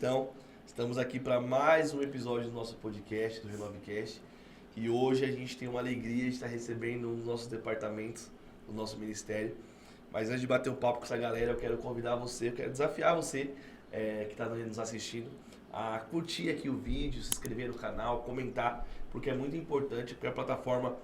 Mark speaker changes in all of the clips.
Speaker 1: estão? Estamos aqui para mais um episódio do nosso podcast, do Renovecast. E hoje a gente tem uma alegria de estar recebendo um dos nossos departamentos, do nosso ministério. Mas antes de bater um papo com essa galera, eu quero convidar você, eu quero desafiar você que está nos assistindo a curtir aqui o vídeo, se inscrever no canal, comentar, porque é muito importante, porque a plataforma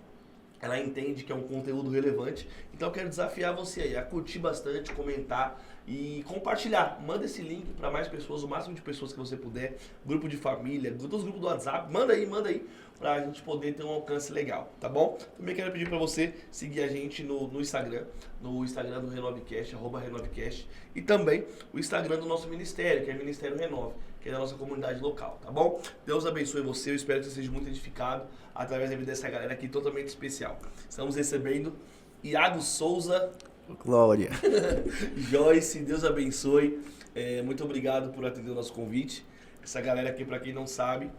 Speaker 1: ela entende que é um conteúdo relevante. Então eu quero desafiar você aí a curtir bastante, comentar e compartilhar. Manda esse link para mais pessoas, o máximo de pessoas que você puder, grupo de família, dos grupos do WhatsApp, manda aí, pra gente poder ter um alcance legal, tá bom? Também quero pedir para você seguir a gente no Instagram do Renovecast, @Renovecast, e também o Instagram do nosso ministério, que é Ministério Renove, que é da nossa comunidade local, tá bom? Deus abençoe você, eu espero que você seja muito edificado através da vida dessa galera aqui totalmente especial. Estamos recebendo Iago Souza,
Speaker 2: Glória.
Speaker 1: Joyce, Deus abençoe. Muito obrigado por atender o nosso convite. Essa galera aqui, para quem não sabe,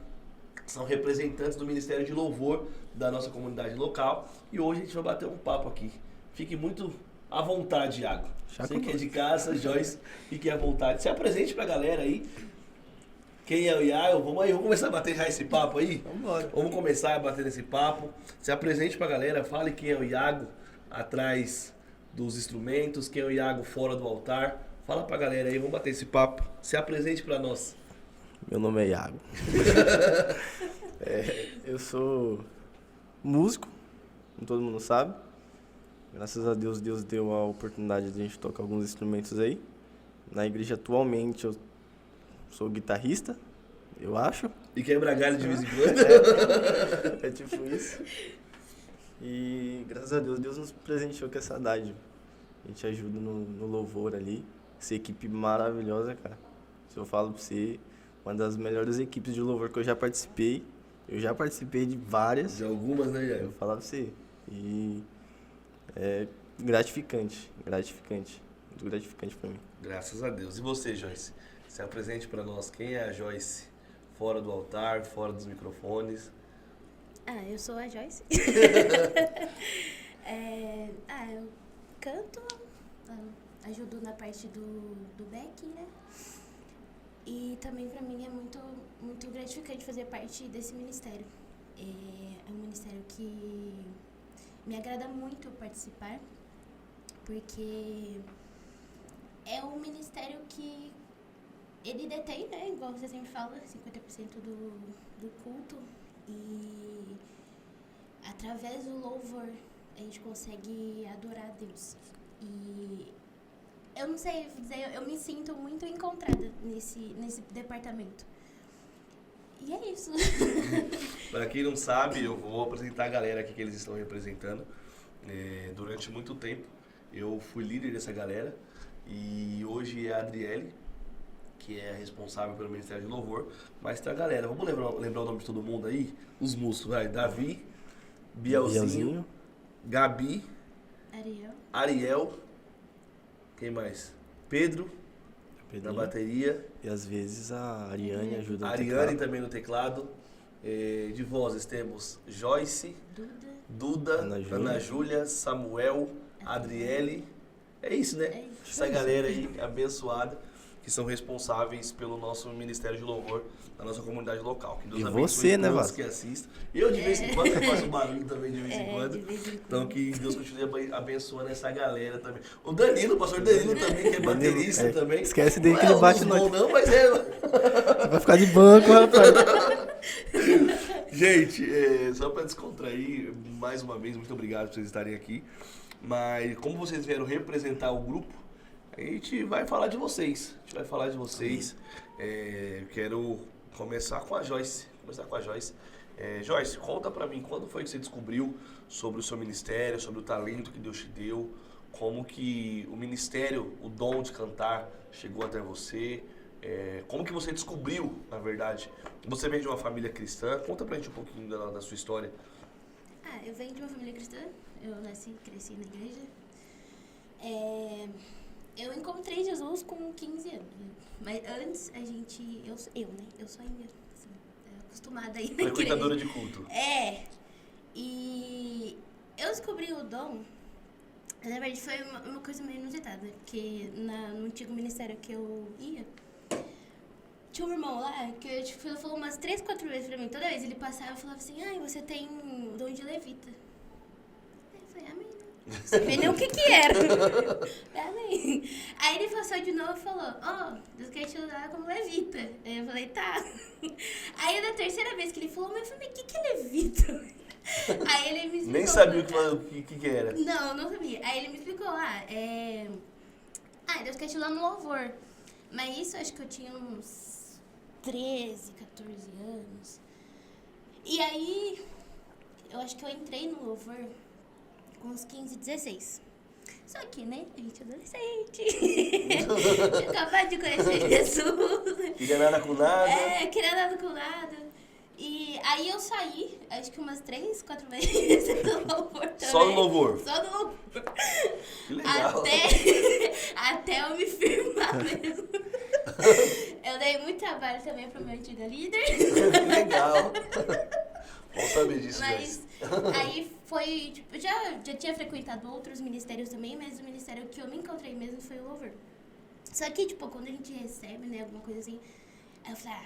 Speaker 1: são representantes do Ministério de Louvor da nossa comunidade local. E hoje a gente vai bater um papo aqui. Fique muito à vontade, Iago. Você que é de casa, Joyce, fique à vontade. Se apresente pra galera aí. Quem é o Iago? Vamos começar a bater já esse papo aí? Vamos começar a bater esse papo. Se apresente pra galera, fale quem é o Iago atrás dos instrumentos, quem é o Iago fora do altar. Fala pra galera aí, vamos bater esse papo. Se apresente pra nós.
Speaker 2: Meu nome é Iago. Eu sou músico, como todo mundo sabe. Graças a Deus, Deus deu a oportunidade de a gente tocar alguns instrumentos aí. Na igreja atualmente eu sou guitarrista, eu acho.
Speaker 1: E quebra galho de vez em quando.
Speaker 2: É tipo isso. E graças a Deus, Deus nos presenteou com essa dádiva. A gente ajuda no louvor ali. Essa equipe maravilhosa, cara. Se eu falo pra você, uma das melhores equipes de louvor que eu já participei. Eu já participei de várias.
Speaker 1: De algumas, né, Iago?
Speaker 2: Eu vou falar pra você. E é gratificante. Muito gratificante pra mim.
Speaker 1: Graças a Deus. E você, Joyce? Se apresente pra nós. Quem é a Joyce? Fora do altar, fora dos microfones.
Speaker 3: Eu sou a Joyce. Eu canto, ajudo na parte do back, né? E também pra mim é muito, muito gratificante fazer parte desse ministério. É um ministério que me agrada muito participar, porque é um ministério que ele detém, né, igual você sempre fala, 50% do culto. E através do louvor a gente consegue adorar a Deus. E eu não sei dizer, eu me sinto muito encontrada nesse departamento. E é isso.
Speaker 1: Para quem não sabe, eu vou apresentar a galera aqui que eles estão representando. Durante muito tempo eu fui líder dessa galera e hoje é a Adriele, que é responsável pelo Ministério de Louvor. Mas tem a galera, vamos lembrar o nome de todo mundo aí? Os músicos, vai. Davi, Bielzinho, Gabi, Ariel, quem mais? Pedro, na bateria.
Speaker 2: E às vezes a Ariane ajuda no
Speaker 1: Ariane
Speaker 2: teclado.
Speaker 1: também no teclado. De vozes temos Joyce, Duda, Ana Júlia, Samuel, Adriele. É isso, né? Essa galera aí abençoada, que são responsáveis pelo nosso Ministério de Louvor da nossa comunidade local. Que Deus abençoe
Speaker 2: você, né,
Speaker 1: todos
Speaker 2: Vasco?
Speaker 1: que assistem. Eu de vez em quando eu faço barulho também de vez em quando. Então que Deus continue abençoando essa galera também. O Danilo, o pastor Danilo também, que é baterista também.
Speaker 2: Esquece dele que ele bate
Speaker 1: no...
Speaker 2: no...
Speaker 1: Não, mas é...
Speaker 2: Você vai ficar de banco, rapaz.
Speaker 1: Gente, só para descontrair, mais uma vez, muito obrigado por vocês estarem aqui. Mas como vocês vieram representar o grupo, a gente vai falar de vocês. Quero começar com a Joyce. Joyce, conta pra mim, quando foi que você descobriu sobre o seu ministério, sobre o talento que Deus te deu, como que o ministério, o dom de cantar chegou até você, como que você descobriu, na verdade. Você vem de uma família cristã, conta pra gente um pouquinho da sua história.
Speaker 3: Eu venho de uma família cristã, eu nasci e cresci na igreja. Eu encontrei Jesus com 15 anos, né? Mas antes eu sou ainda assim, acostumada aí na igreja.
Speaker 1: Frequentadora de culto.
Speaker 3: E eu descobri o dom, na verdade foi uma coisa meio inusitada, porque no antigo ministério que eu ia, tinha um irmão lá que tipo, ele falou umas 3, 4 vezes pra mim. Toda vez ele passava e falava assim, ai, você tem dom de levita. Aí eu falei, amém. Não sabia nem o que era. Amém. Aí ele passou de novo e falou, Deus quer te usar como levita. Aí eu falei, tá. Aí na terceira vez que ele falou, mas eu falei, o que é levita? Aí ele me explicou.
Speaker 1: Nem sabia o que era.
Speaker 3: Não sabia. Aí ele me explicou, Deus quer te usar no louvor. Mas isso acho que eu tinha uns 13, 14 anos. E aí, eu acho que eu entrei no louvor com uns 15, 16. Só que, né, a gente é adolescente. Tinha acabado de conhecer Jesus.
Speaker 1: Queria nada com nada.
Speaker 3: Queria nada com nada. E aí eu saí, acho que umas 3, 4 vezes do louvor também.
Speaker 1: Só no louvor?
Speaker 3: Só no louvor.
Speaker 1: Que legal.
Speaker 3: Até eu me firmar mesmo. Eu dei muito trabalho também pro meu antigo líder.
Speaker 1: Que legal. Vamos saber disso,
Speaker 3: mas aí foi, tipo, eu já tinha frequentado outros ministérios também, mas o ministério que eu me encontrei mesmo foi o louvor. Só que, tipo, quando a gente recebe, né, alguma coisa assim, aí eu falei,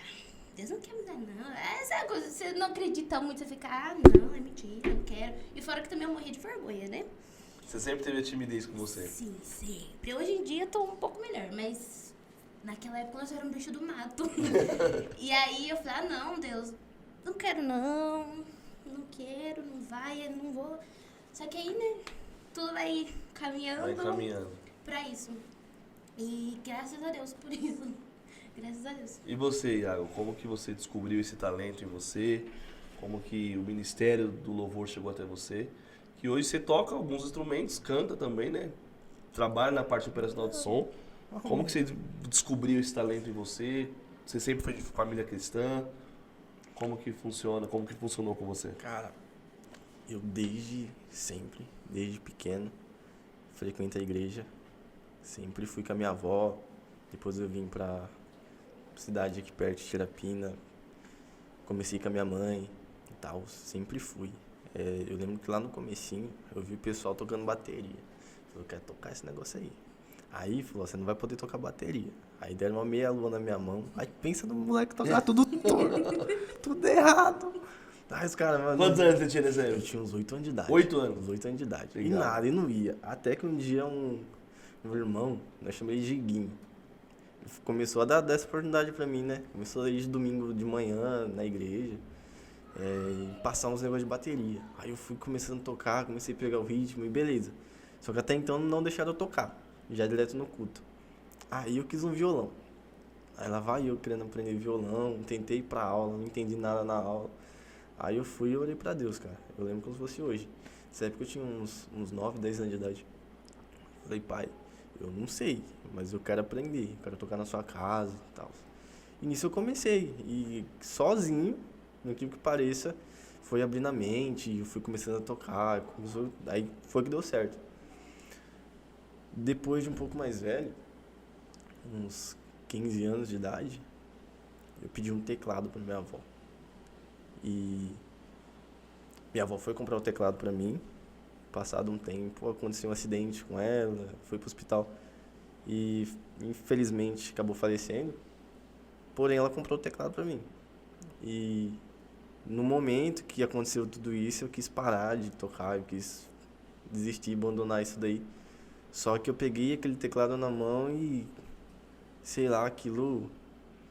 Speaker 3: Deus não quer me dar, não. Essa coisa, você não acredita muito, você fica, não, é mentira, eu não quero. E fora que também eu morria de vergonha, né?
Speaker 1: Você sempre teve a timidez com você?
Speaker 3: Sim, sempre. Hoje em dia eu tô um pouco melhor, mas naquela época eu era um bicho do mato. E aí eu falei, não, Deus, não quero não quero, não vai, eu não vou. Só que aí, né, tudo vai caminhando pra isso. E graças a Deus por isso. Graças a Deus.
Speaker 1: E você, Iago, como que você descobriu esse talento em você? Como que o ministério do louvor chegou até você? Que hoje você toca alguns instrumentos, canta também, né? Trabalha na parte operacional de som. Como que você descobriu esse talento em você? Você sempre foi de família cristã? Como que funciona? Como que funcionou com você?
Speaker 2: Cara, eu desde pequeno, frequento a igreja. Sempre fui com a minha avó. Depois eu vim pra cidade aqui perto de Tirapina. Comecei com a minha mãe e tal. Sempre fui. Eu lembro que lá no comecinho eu vi o pessoal tocando bateria. Falei, eu quero tocar esse negócio aí. Aí falou, você não vai poder tocar bateria. Aí deram uma meia lua na minha mão. Aí pensa no moleque tocar tudo torto, tudo errado. Aí os caras, mano.
Speaker 1: Quantos anos você tinha nessa época?
Speaker 2: Eu tinha uns 8 anos de idade.
Speaker 1: 8 anos?
Speaker 2: Uns 8 anos de idade.
Speaker 1: Legal.
Speaker 2: E nada, e não ia. Até que um dia meu irmão, nós chamamos ele de Guinho. Começou a dar essa oportunidade pra mim, né? Começou a ir de domingo de manhã na igreja. E passar uns negócios de bateria. Aí eu fui começando a tocar, comecei a pegar o ritmo e beleza. Só que até então não deixaram eu tocar, já direto no culto. Aí eu quis um violão. Aí lá vai eu querendo aprender violão, tentei ir pra aula, não entendi nada na aula. Aí eu fui e orei pra Deus, cara. Eu lembro como se fosse hoje. Nessa época eu tinha uns 9, 10 anos de idade. Falei, pai, eu não sei, mas eu quero aprender, eu quero tocar na sua casa e tal. E nisso eu comecei, e sozinho, no que pareça, foi abrindo a mente, eu fui começando a tocar, aí foi que deu certo. Depois de um pouco mais velho, uns 15 anos de idade, eu pedi um teclado para minha avó. E minha avó foi comprar o teclado para mim. Passado um tempo, aconteceu um acidente com ela, foi pro hospital. E infelizmente acabou falecendo. Porém, ela comprou o teclado para mim. E no momento que aconteceu tudo isso, eu quis parar de tocar, eu quis desistir, abandonar isso daí. Só que eu peguei aquele teclado na mão e, sei lá, aquilo...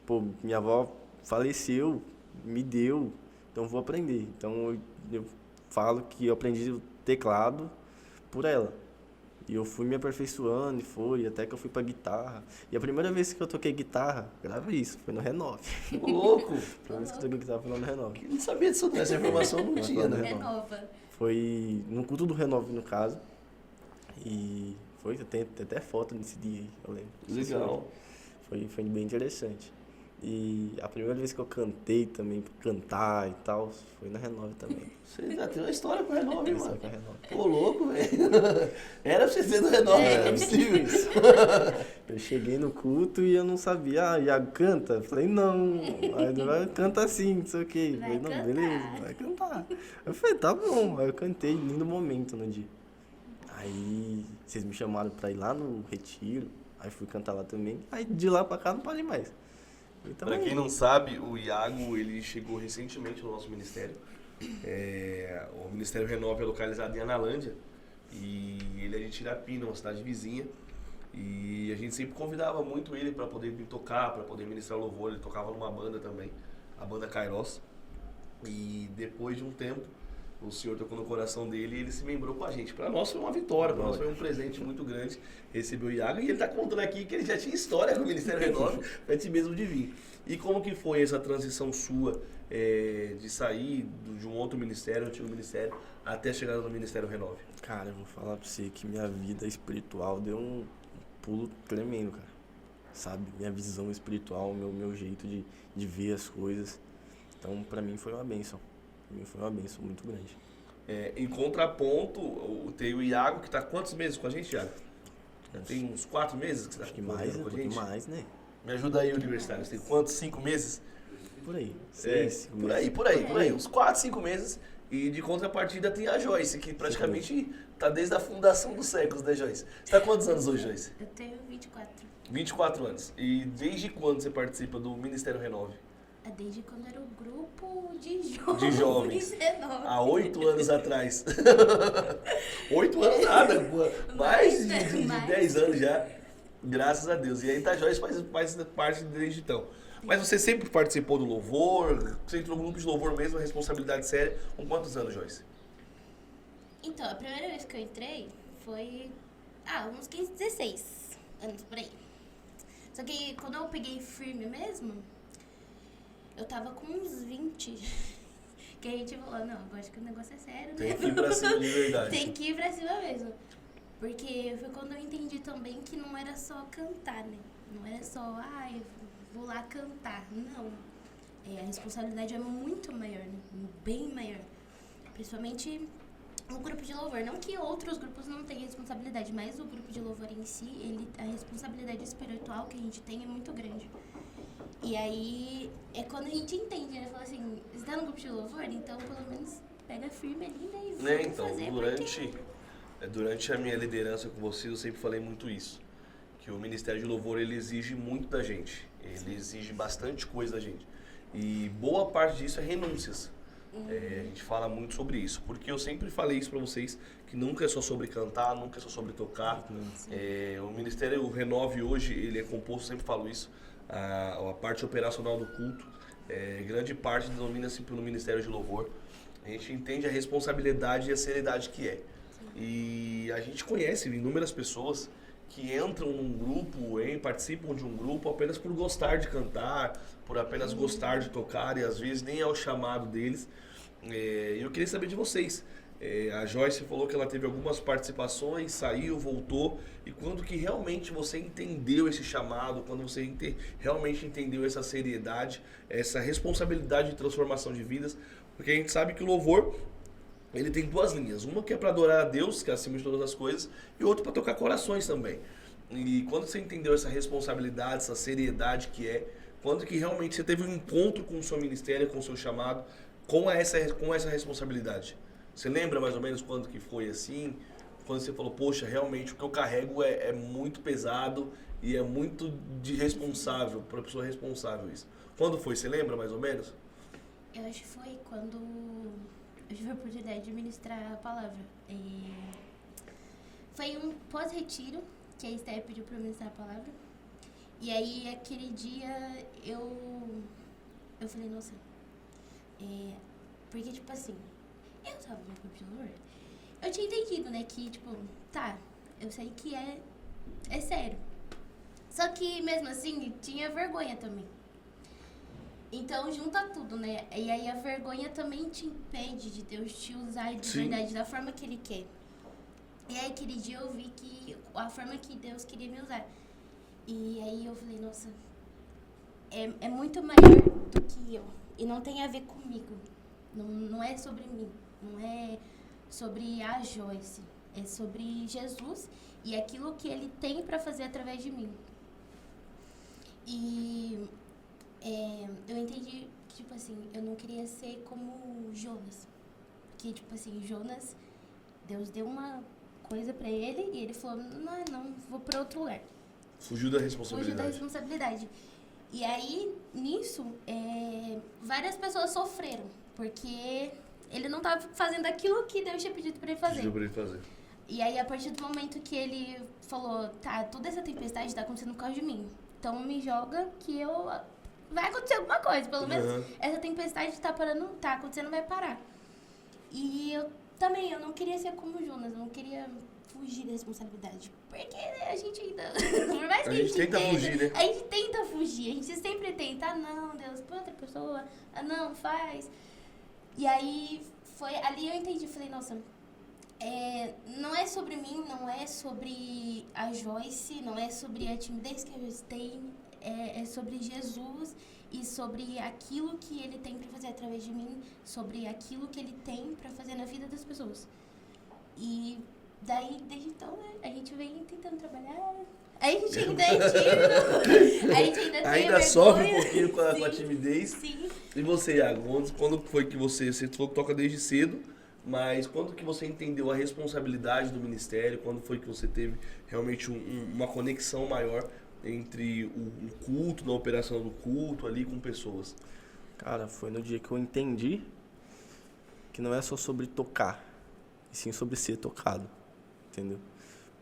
Speaker 2: Pô, minha avó faleceu, me deu, então vou aprender. Então eu falo que eu aprendi o teclado por ela. E eu fui me aperfeiçoando até que eu fui pra guitarra. E a primeira vez que eu toquei guitarra, grava isso, foi no Renove.
Speaker 1: Ô, louco!
Speaker 2: A primeira vez que eu toquei guitarra foi lá no Renove.
Speaker 1: Eu não sabia disso, essa informação eu não tinha, né?
Speaker 3: É nova.
Speaker 2: Foi no culto do Renove, no caso. E tem até foto nesse dia aí, eu lembro.
Speaker 1: Legal.
Speaker 2: Foi bem interessante. E a primeira vez que eu cantei também, cantar e tal, foi na Renove também.
Speaker 1: Você já tem uma história com o Renove, mano.
Speaker 2: Com a Renove.
Speaker 1: Pô, louco, velho. Era pra você ser do Renove, não é possível isso.
Speaker 2: Eu cheguei no culto e eu não sabia, Iago canta? Eu falei, não. Aí ele canta assim, não sei o quê. Eu falei, não,
Speaker 3: cantar.
Speaker 2: beleza, vai cantar. Eu falei, tá bom. Aí eu cantei, lindo momento no dia. Aí vocês me chamaram pra ir lá no retiro, aí fui cantar lá também. Aí de lá pra cá não parei mais. Então,
Speaker 1: Pra quem não sabe, o Iago, ele chegou recentemente no nosso ministério. O Ministério Renove é localizado em Analândia e ele é de Tirapina, uma cidade vizinha. E a gente sempre convidava muito ele para poder vir tocar, para poder ministrar louvor. Ele tocava numa banda também, a banda Kairos. E depois de um tempo, o Senhor tocou no coração dele e ele se membrou com a gente. Para nós foi uma vitória, para nós foi um presente muito grande receber o Iago. E ele está contando aqui que ele já tinha história com o Ministério Renove antes mesmo de vir. E como que foi essa transição sua de sair de um outro ministério, antigo ministério, até chegar no Ministério Renove?
Speaker 2: cara, eu vou falar pra você que minha vida espiritual deu um pulo tremendo, cara. Sabe? Minha visão espiritual, meu jeito de ver as coisas. Então, pra mim foi uma bênção. Pra mim foi uma bênção muito grande.
Speaker 1: Em contraponto, tem o Iago, que está quantos meses com a gente, Iago? Tem uns 4 meses que você
Speaker 2: Acho
Speaker 1: está
Speaker 2: que mais,
Speaker 1: com
Speaker 2: um
Speaker 1: a
Speaker 2: pouquinho
Speaker 1: gente?
Speaker 2: mais, né?
Speaker 1: Me ajuda aí, universitário. Você tem quantos? 5 meses?
Speaker 2: Por aí.
Speaker 1: É,
Speaker 2: 6, 5
Speaker 1: por aí, por aí. Uns 4, 5 meses. E de contrapartida tem a Joyce, que praticamente tá desde a fundação dos séculos, né, Joyce? Você tá há quantos anos hoje, Joyce?
Speaker 3: Eu tenho 24.
Speaker 1: 24 anos. E desde quando você participa do Ministério Renove?
Speaker 3: Desde quando era o grupo de jovens.
Speaker 1: De jovens.
Speaker 3: Renove.
Speaker 1: Há 8 anos atrás. 8 anos nada, pô. Mais de 10 anos já. Graças a Deus. E aí a Joyce faz parte desde então. Mas você sempre participou do louvor? Você entrou no grupo de louvor mesmo, a responsabilidade séria. Com quantos anos, Joyce?
Speaker 3: Então, a primeira vez que eu entrei foi... uns 15, 16 anos por aí. Só que quando eu peguei firme mesmo, eu tava com uns 20. Que a gente falou, não, eu acho que o negócio é sério, né?
Speaker 1: Tem que ir pra cima de verdade.
Speaker 3: Tem que ir pra cima mesmo. Porque foi quando eu entendi também que não era só cantar, né? Não era só, eu vou lá cantar. Não. A responsabilidade é muito maior, né? Bem maior. Principalmente o grupo de louvor. Não que outros grupos não tenham responsabilidade, mas o grupo de louvor em si, a responsabilidade espiritual que a gente tem é muito grande. E aí, é quando a gente entende, né? Fala assim, você tá no grupo de louvor, então pelo menos pega firme ali, né? E vamos
Speaker 1: Então,
Speaker 3: fazer
Speaker 1: durante a minha liderança com você, eu sempre falei muito isso. Que o Ministério de Louvor, ele exige muito da gente. Ele exige bastante coisa da gente. E boa parte disso é renúncias. A gente fala muito sobre isso. Porque eu sempre falei isso pra vocês, que nunca é só sobre cantar, nunca é só sobre tocar. O Ministério Renove hoje, ele é composto, sempre falo isso, a parte operacional do culto, grande parte denomina-se pelo Ministério de Louvor. A gente entende a responsabilidade e a seriedade que é. E a gente conhece inúmeras pessoas que entram num grupo, participam de um grupo apenas por gostar de cantar, por apenas gostar de tocar, e às vezes nem é o chamado deles. Eu queria saber de vocês. A Joyce falou que ela teve algumas participações, saiu, voltou. E quando que realmente você entendeu esse chamado, quando você realmente entendeu essa seriedade, essa responsabilidade de transformação de vidas? Porque a gente sabe que o louvor, ele tem duas linhas. Uma que é para adorar a Deus, que é acima de todas as coisas, e outra para tocar corações também. E quando você entendeu essa responsabilidade, essa seriedade que quando que realmente você teve um encontro com o seu ministério, com o seu chamado, com essa responsabilidade? Você lembra mais ou menos quando que foi assim? Quando você falou, poxa, realmente o que eu carrego é muito pesado e é muito responsável, para a pessoa responsável isso. Quando foi? Você lembra mais ou menos?
Speaker 3: Eu acho que foi quando eu tive a oportunidade de ministrar a palavra. Foi um pós-retiro que a Esther pediu para eu ministrar a palavra. E aí, aquele dia, eu falei, nossa, porque, tipo assim, eu tava no grupo de louvor, eu tinha entendido, né, que, tipo, eu sei que é sério. Só que, mesmo assim, tinha vergonha também. Então, junta tudo, né? E aí, a vergonha também te impede de Deus te usar de verdade, da forma que Ele quer. E aí, aquele dia, eu vi que a forma que Deus queria me usar. E aí, eu falei, nossa, é muito maior do que eu. E não tem a ver comigo. Não é sobre mim. Não é sobre a Joyce. É sobre Jesus e aquilo que Ele tem pra fazer através de mim. E eu entendi que, tipo assim, eu não queria ser como Jonas. Que, tipo assim, Jonas, Deus deu uma coisa pra ele e ele falou, não, vou pra outro lugar.
Speaker 1: Fugiu da responsabilidade.
Speaker 3: Fugiu da responsabilidade. E aí, nisso, várias pessoas sofreram, porque ele não estava fazendo aquilo que Deus tinha pedido para ele fazer.
Speaker 1: Pediu pra ele fazer.
Speaker 3: E aí, a partir do momento que ele falou, tá, toda essa tempestade está acontecendo por causa de mim, então me joga que vai acontecer alguma coisa, pelo menos essa tempestade tá acontecendo, vai parar. E eu não queria ser como o Jonas, eu não queria fugir da responsabilidade. Porque a gente ainda, por mais que
Speaker 1: A gente tenta fugir, né?
Speaker 3: a gente tenta fugir, a gente sempre tenta, não, Deus, põe outra pessoa, não, faz. E aí, ali eu entendi, falei, nossa, não é sobre mim, não é sobre a Joyce, não é sobre a timidez que a Joyce tem, é sobre Jesus e sobre aquilo que ele tem para fazer através de mim, sobre aquilo que ele tem para fazer na vida das pessoas. E daí, desde então, a gente vem tentando trabalhar. A gente ainda é tímido, a gente ainda tem
Speaker 1: Ainda sofre um pouquinho com a timidez.
Speaker 3: Sim.
Speaker 1: E você, Iago, quando foi que você falou que toca desde cedo, mas quando que você entendeu a responsabilidade do ministério? Quando foi que você teve realmente uma conexão maior entre o culto, na operação do culto ali com pessoas?
Speaker 2: Cara, foi no dia que eu entendi que não é só sobre tocar, e sim sobre ser tocado, entendeu?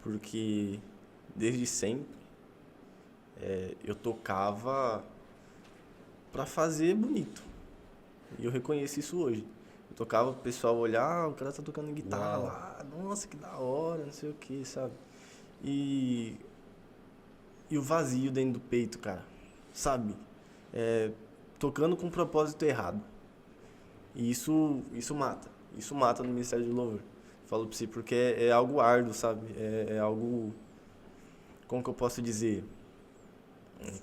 Speaker 2: Porque desde sempre eu tocava pra fazer bonito, e eu reconheço isso hoje. Eu tocava pro pessoal olhar, o cara tá tocando guitarra lá, nossa, que da hora, não sei o que, sabe? E o vazio dentro do peito, cara, sabe? Tocando com um propósito errado. E isso mata no Ministério de Louvor. Falo pra você, porque é algo árduo, sabe? É algo, como que eu posso dizer?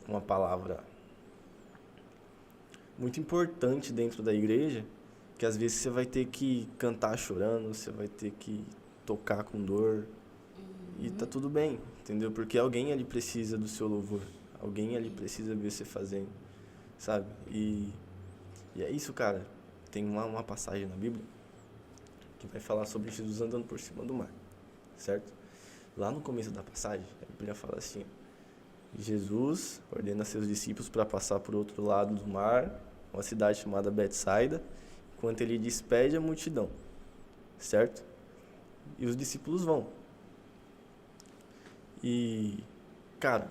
Speaker 2: Uma palavra muito importante dentro da igreja, que às vezes você vai ter que cantar chorando, você vai ter que tocar com dor, e tá tudo bem, entendeu? Porque alguém ali precisa do seu louvor, alguém ali precisa ver você fazendo, sabe? E é isso, cara. Tem uma passagem na Bíblia que vai falar sobre Jesus andando por cima do mar, certo? Lá no começo da passagem, a Bíblia fala assim: Jesus ordena seus discípulos para passar por outro lado do mar, uma cidade chamada Betsaida, enquanto ele despede a multidão, certo? E os discípulos vão. E, cara,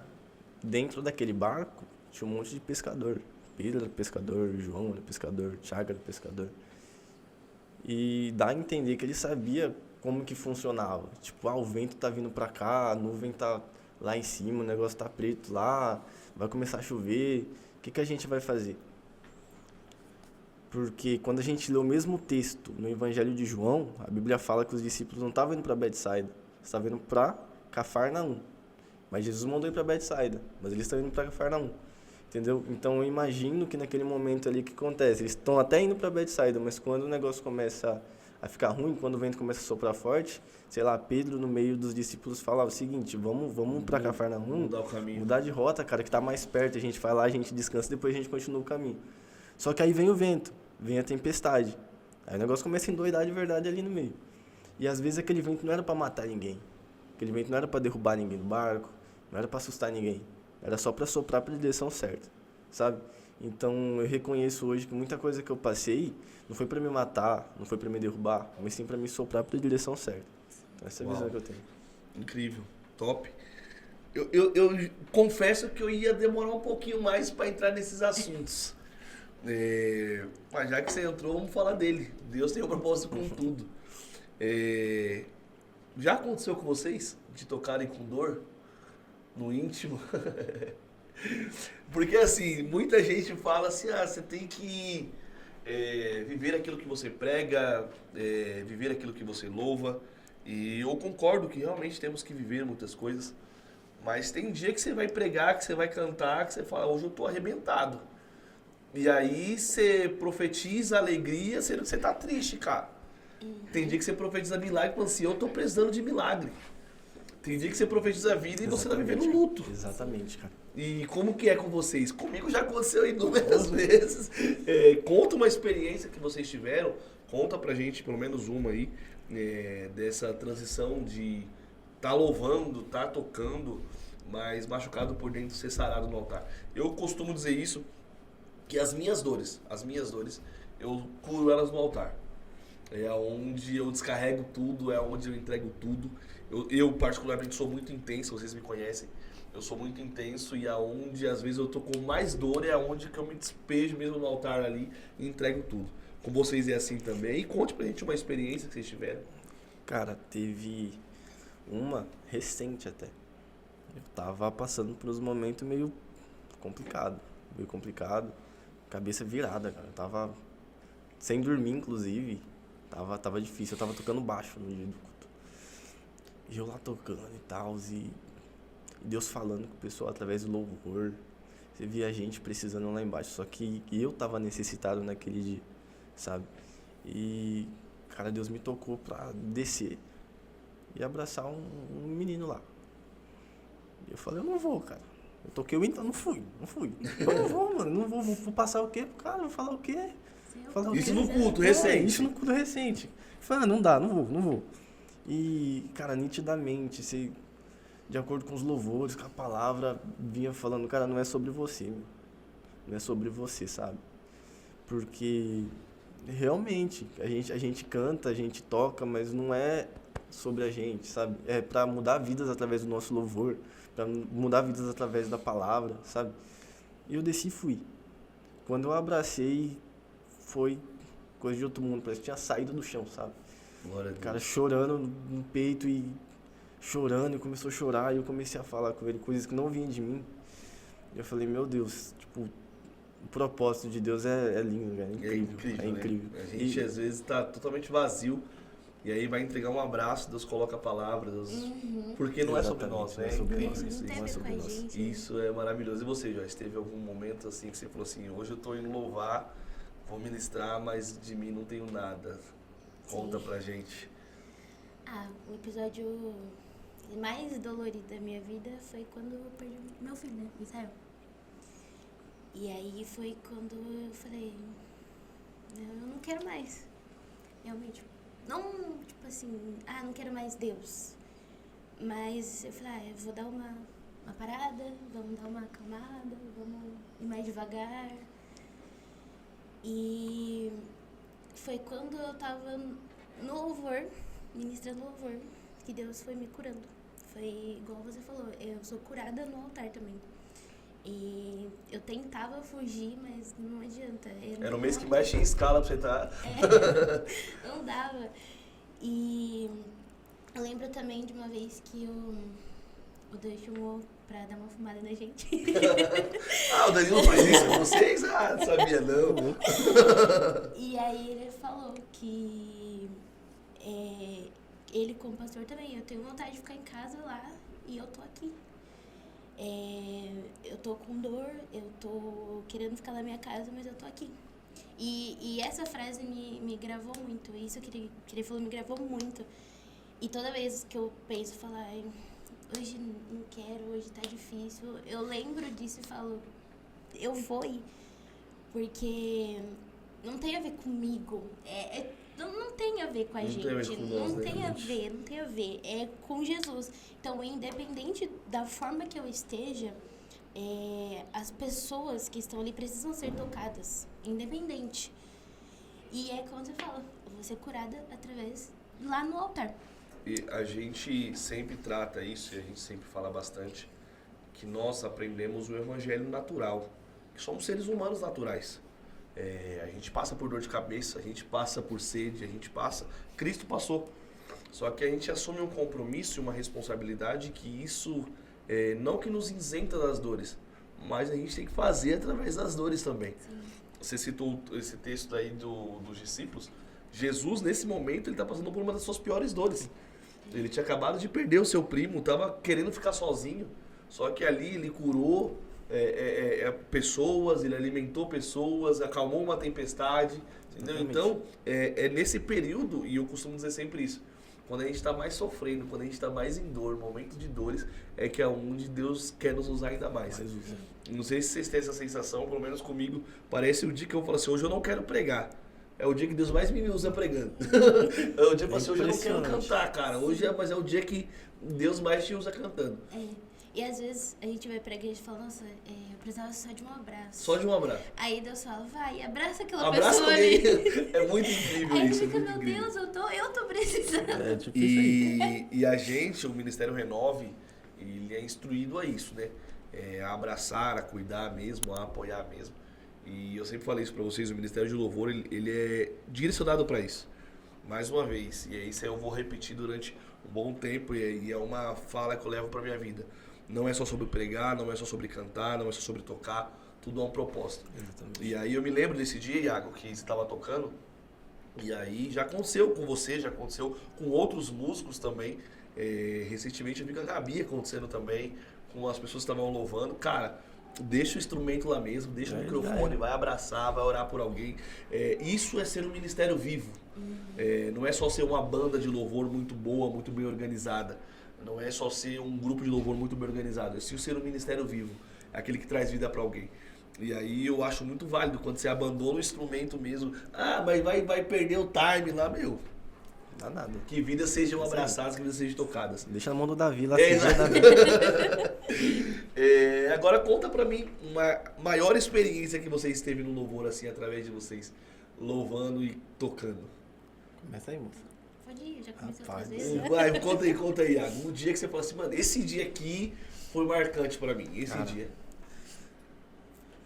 Speaker 2: dentro daquele barco tinha um monte de pescador. Pedro era pescador, João era pescador, Tiago era pescador. E dá a entender que ele sabia como que funcionava. Tipo, o vento tá vindo pra cá, a nuvem tá lá em cima, o negócio tá preto lá, vai começar a chover, o que a gente vai fazer? Porque quando a gente lê o mesmo texto no Evangelho de João, a Bíblia fala que os discípulos não estavam indo para Betsaida, estavam indo para Cafarnaum. Mas Jesus mandou ir para Betsaida, mas eles estão indo para Cafarnaum, entendeu? Então eu imagino que naquele momento ali o que acontece? Eles estão até indo para Betsaida, mas quando o negócio começa a ficar ruim, quando o vento começa a soprar forte, sei lá, Pedro no meio dos discípulos fala o seguinte: vamos para Cafarnaum,
Speaker 1: mudar o caminho,
Speaker 2: mudar de rota, cara, que tá mais perto, a gente vai lá, a gente descansa, depois a gente continua o caminho. Só que aí vem o vento, vem a tempestade. Aí o negócio começa a endoidar de verdade ali no meio. E às vezes aquele vento não era para matar ninguém. Aquele vento não era para derrubar ninguém do barco, não era para assustar ninguém. Era só para soprar para a direção certa, sabe? Então eu reconheço hoje que muita coisa que eu passei não foi para me matar, não foi para me derrubar, mas sim para me soprar para a direção certa. Então, essa é a visão que eu tenho.
Speaker 1: Incrível, top. Eu confesso que eu ia demorar um pouquinho mais para entrar nesses assuntos. Mas já que você entrou, vamos falar dele. Deus tem um propósito com tudo. Já aconteceu com vocês de tocarem com dor no íntimo? Porque assim, muita gente fala assim: você tem que viver aquilo que você prega, viver aquilo que você louva. E eu concordo que realmente temos que viver muitas coisas. Mas tem dia que você vai pregar, que você vai cantar, que você fala: hoje eu tô arrebentado. E aí você profetiza alegria, sendo que você tá triste, cara. Tem dia que você profetiza milagre, falando assim: eu tô precisando de milagre. Tem dia que você profetiza vida e você tá vivendo luto.
Speaker 2: Exatamente, cara.
Speaker 1: E como que é com vocês? Comigo já aconteceu inúmeras vezes. Conta uma experiência que vocês tiveram, conta pra gente pelo menos uma aí, dessa transição de tá louvando, tá tocando, mas machucado por dentro, ser sarado no altar. Eu costumo dizer isso, que as minhas dores, eu curo elas no altar. É onde eu descarrego tudo, é onde eu entrego tudo. Eu particularmente sou muito intenso, vocês me conhecem. Eu sou muito intenso e aonde às vezes eu tô com mais dor é aonde que eu me despejo mesmo no altar ali e entrego tudo. Com vocês é assim também? E conte pra gente uma experiência que vocês tiveram.
Speaker 2: Cara, teve uma recente até. Eu tava passando por uns momentos meio complicado, cabeça virada, cara. Eu tava sem dormir, inclusive. Tava difícil, eu tava tocando baixo no dia do culto. E eu lá tocando e tal, e Deus falando com o pessoal através do louvor. Você via a gente precisando lá embaixo, só que eu tava necessitado naquele dia, sabe? E, cara, Deus me tocou pra descer e abraçar um menino lá. E eu falei, eu não vou, cara. Eu toquei o hino, não fui. Eu não vou, mano, não vou passar o quê pro cara, vou falar o quê?
Speaker 1: Isso no culto recente.
Speaker 2: Isso no culto recente. Eu falei, não dá, não vou. E, cara, nitidamente, você, de acordo com os louvores, com a palavra, vinha falando, cara, não é sobre você, meu. Não é sobre você, sabe? Porque, realmente, a gente canta, a gente toca, mas não é sobre a gente, sabe? É pra mudar vidas através do nosso louvor, pra mudar vidas através da palavra, sabe? E eu desci e fui. Quando eu abracei, foi coisa de outro mundo, parece que tinha saído do chão, sabe?
Speaker 1: Glória a Deus.
Speaker 2: O cara chorando no peito e chorando, e começou a chorar, e eu comecei a falar com ele coisas que não vinham de mim. E eu falei, meu Deus, tipo, o propósito de Deus é lindo, cara, é incrível.
Speaker 1: Né? A gente às vezes tá totalmente vazio, e aí vai entregar um abraço, Deus coloca palavras, porque não é sobre nós, né?
Speaker 2: Não é sobre
Speaker 3: nós, não tem a ver com a gente.
Speaker 1: Isso é maravilhoso. E você, Joyce, teve algum momento assim que você falou assim, hoje eu tô indo louvar, vou ministrar, mas de mim não tenho nada. Conta pra gente.
Speaker 3: O episódio mais dolorido da minha vida foi quando eu perdi meu filho, né, Israel. E aí foi quando eu falei, eu não quero mais. Realmente. Não, tipo assim, não quero mais Deus. Mas eu falei, eu vou dar uma parada, vamos dar uma acalmada, vamos ir mais devagar. E foi quando eu tava no louvor, ministrando louvor, que Deus foi me curando. Foi igual você falou, eu sou curada no altar também. E eu tentava fugir, mas não adianta.
Speaker 1: Era o mês que mais tinha escala pra você estar.
Speaker 3: Não dava. E eu lembro também de uma vez que o Deus chamou pra dar uma fumada na gente.
Speaker 1: O Danilo faz isso com vocês? Não sabia não.
Speaker 3: E aí ele falou que ele como pastor também, eu tenho vontade de ficar em casa lá e eu tô aqui. Eu tô com dor, eu tô querendo ficar na minha casa, mas eu tô aqui. E essa frase me gravou muito, isso que ele falou me gravou muito. E toda vez que eu penso, falar, hoje não quero, hoje tá difícil, eu lembro disso e falo, eu vou ir. Porque não tem a ver comigo, não tem a ver com a gente, não tem a ver, é com Jesus. Então, independente da forma que eu esteja, as pessoas que estão ali precisam ser tocadas, independente. E é como você fala, eu vou ser curada através, lá no altar.
Speaker 1: E a gente sempre trata isso, e a gente sempre fala bastante, que nós aprendemos o evangelho natural, que somos seres humanos naturais. A gente passa por dor de cabeça, a gente passa por sede, Cristo passou. Só que a gente assume um compromisso e uma responsabilidade que isso, não que nos isenta das dores, mas a gente tem que fazer através das dores também. Sim. Você citou esse texto aí dos discípulos. Jesus, nesse momento, ele está passando por uma das suas piores dores. Ele tinha acabado de perder o seu primo, estava querendo ficar sozinho, só que ali ele curou pessoas, ele alimentou pessoas, acalmou uma tempestade, entendeu? Então, nesse período, e eu costumo dizer sempre isso, quando a gente está mais sofrendo, quando a gente está mais em dor, momento de dores, é que é onde Deus quer nos usar ainda mais. Não sei se vocês têm essa sensação, pelo menos comigo, parece o dia que eu falo assim, hoje eu não quero pregar. É o dia que Deus mais me usa pregando. É o dia que assim, hoje eu não quero cantar, cara. Hoje mas é o dia que Deus mais te usa cantando.
Speaker 3: E às vezes a gente vai pra igreja e fala, nossa, eu precisava só de um abraço.
Speaker 1: Só de um abraço.
Speaker 3: Aí Deus fala, vai, abraça aquela
Speaker 1: Abraça
Speaker 3: pessoa
Speaker 1: alguém.
Speaker 3: ali.
Speaker 1: É muito incrível
Speaker 3: Aí
Speaker 1: isso.
Speaker 3: fica,
Speaker 1: é muito
Speaker 3: meu
Speaker 1: incrível.
Speaker 3: Deus, eu tô precisando.
Speaker 2: É tipo isso aí.
Speaker 1: E a gente, o Ministério Renove, ele é instruído a isso, né? A abraçar, a cuidar mesmo, a apoiar mesmo. E eu sempre falei isso pra vocês, o Ministério de Louvor, ele é direcionado pra isso. Mais uma vez, e isso aí eu vou repetir durante um bom tempo, e é uma fala que eu levo pra minha vida. Não é só sobre pregar, não é só sobre cantar, não é só sobre tocar, tudo é um propósito.
Speaker 2: Exatamente.
Speaker 1: E aí eu me lembro desse dia, Iago, que você estava tocando, e aí já aconteceu com você, já aconteceu com outros músicos também. Recentemente eu vi com a Gabi acontecendo também, com as pessoas que estavam louvando. Cara, deixa o instrumento lá mesmo, deixa o microfone, vai abraçar, vai orar por alguém. Isso é ser um ministério vivo. Não é só ser uma banda de louvor muito boa, muito bem organizada. Não é só ser um grupo de louvor muito bem organizado. É sim ser um ministério vivo. É aquele que traz vida para alguém. E aí eu acho muito válido quando você abandona o instrumento mesmo. Ah, mas vai perder o time lá, meu.
Speaker 2: Dá nada.
Speaker 1: Que vidas sejam abraçadas, que vidas sejam tocadas.
Speaker 2: Deixa na mão do Davi lá.
Speaker 1: Agora conta pra mim uma maior experiência que vocês teve no louvor, assim, através de vocês louvando e tocando.
Speaker 2: Começa aí, moça.
Speaker 3: Pode ir, já comecei a
Speaker 2: Rapaz.
Speaker 3: fazer. Né?
Speaker 1: Vai, conta aí, Iago. Um dia que você fala assim, mano, esse dia aqui foi marcante pra mim, esse
Speaker 2: Cara,
Speaker 1: dia.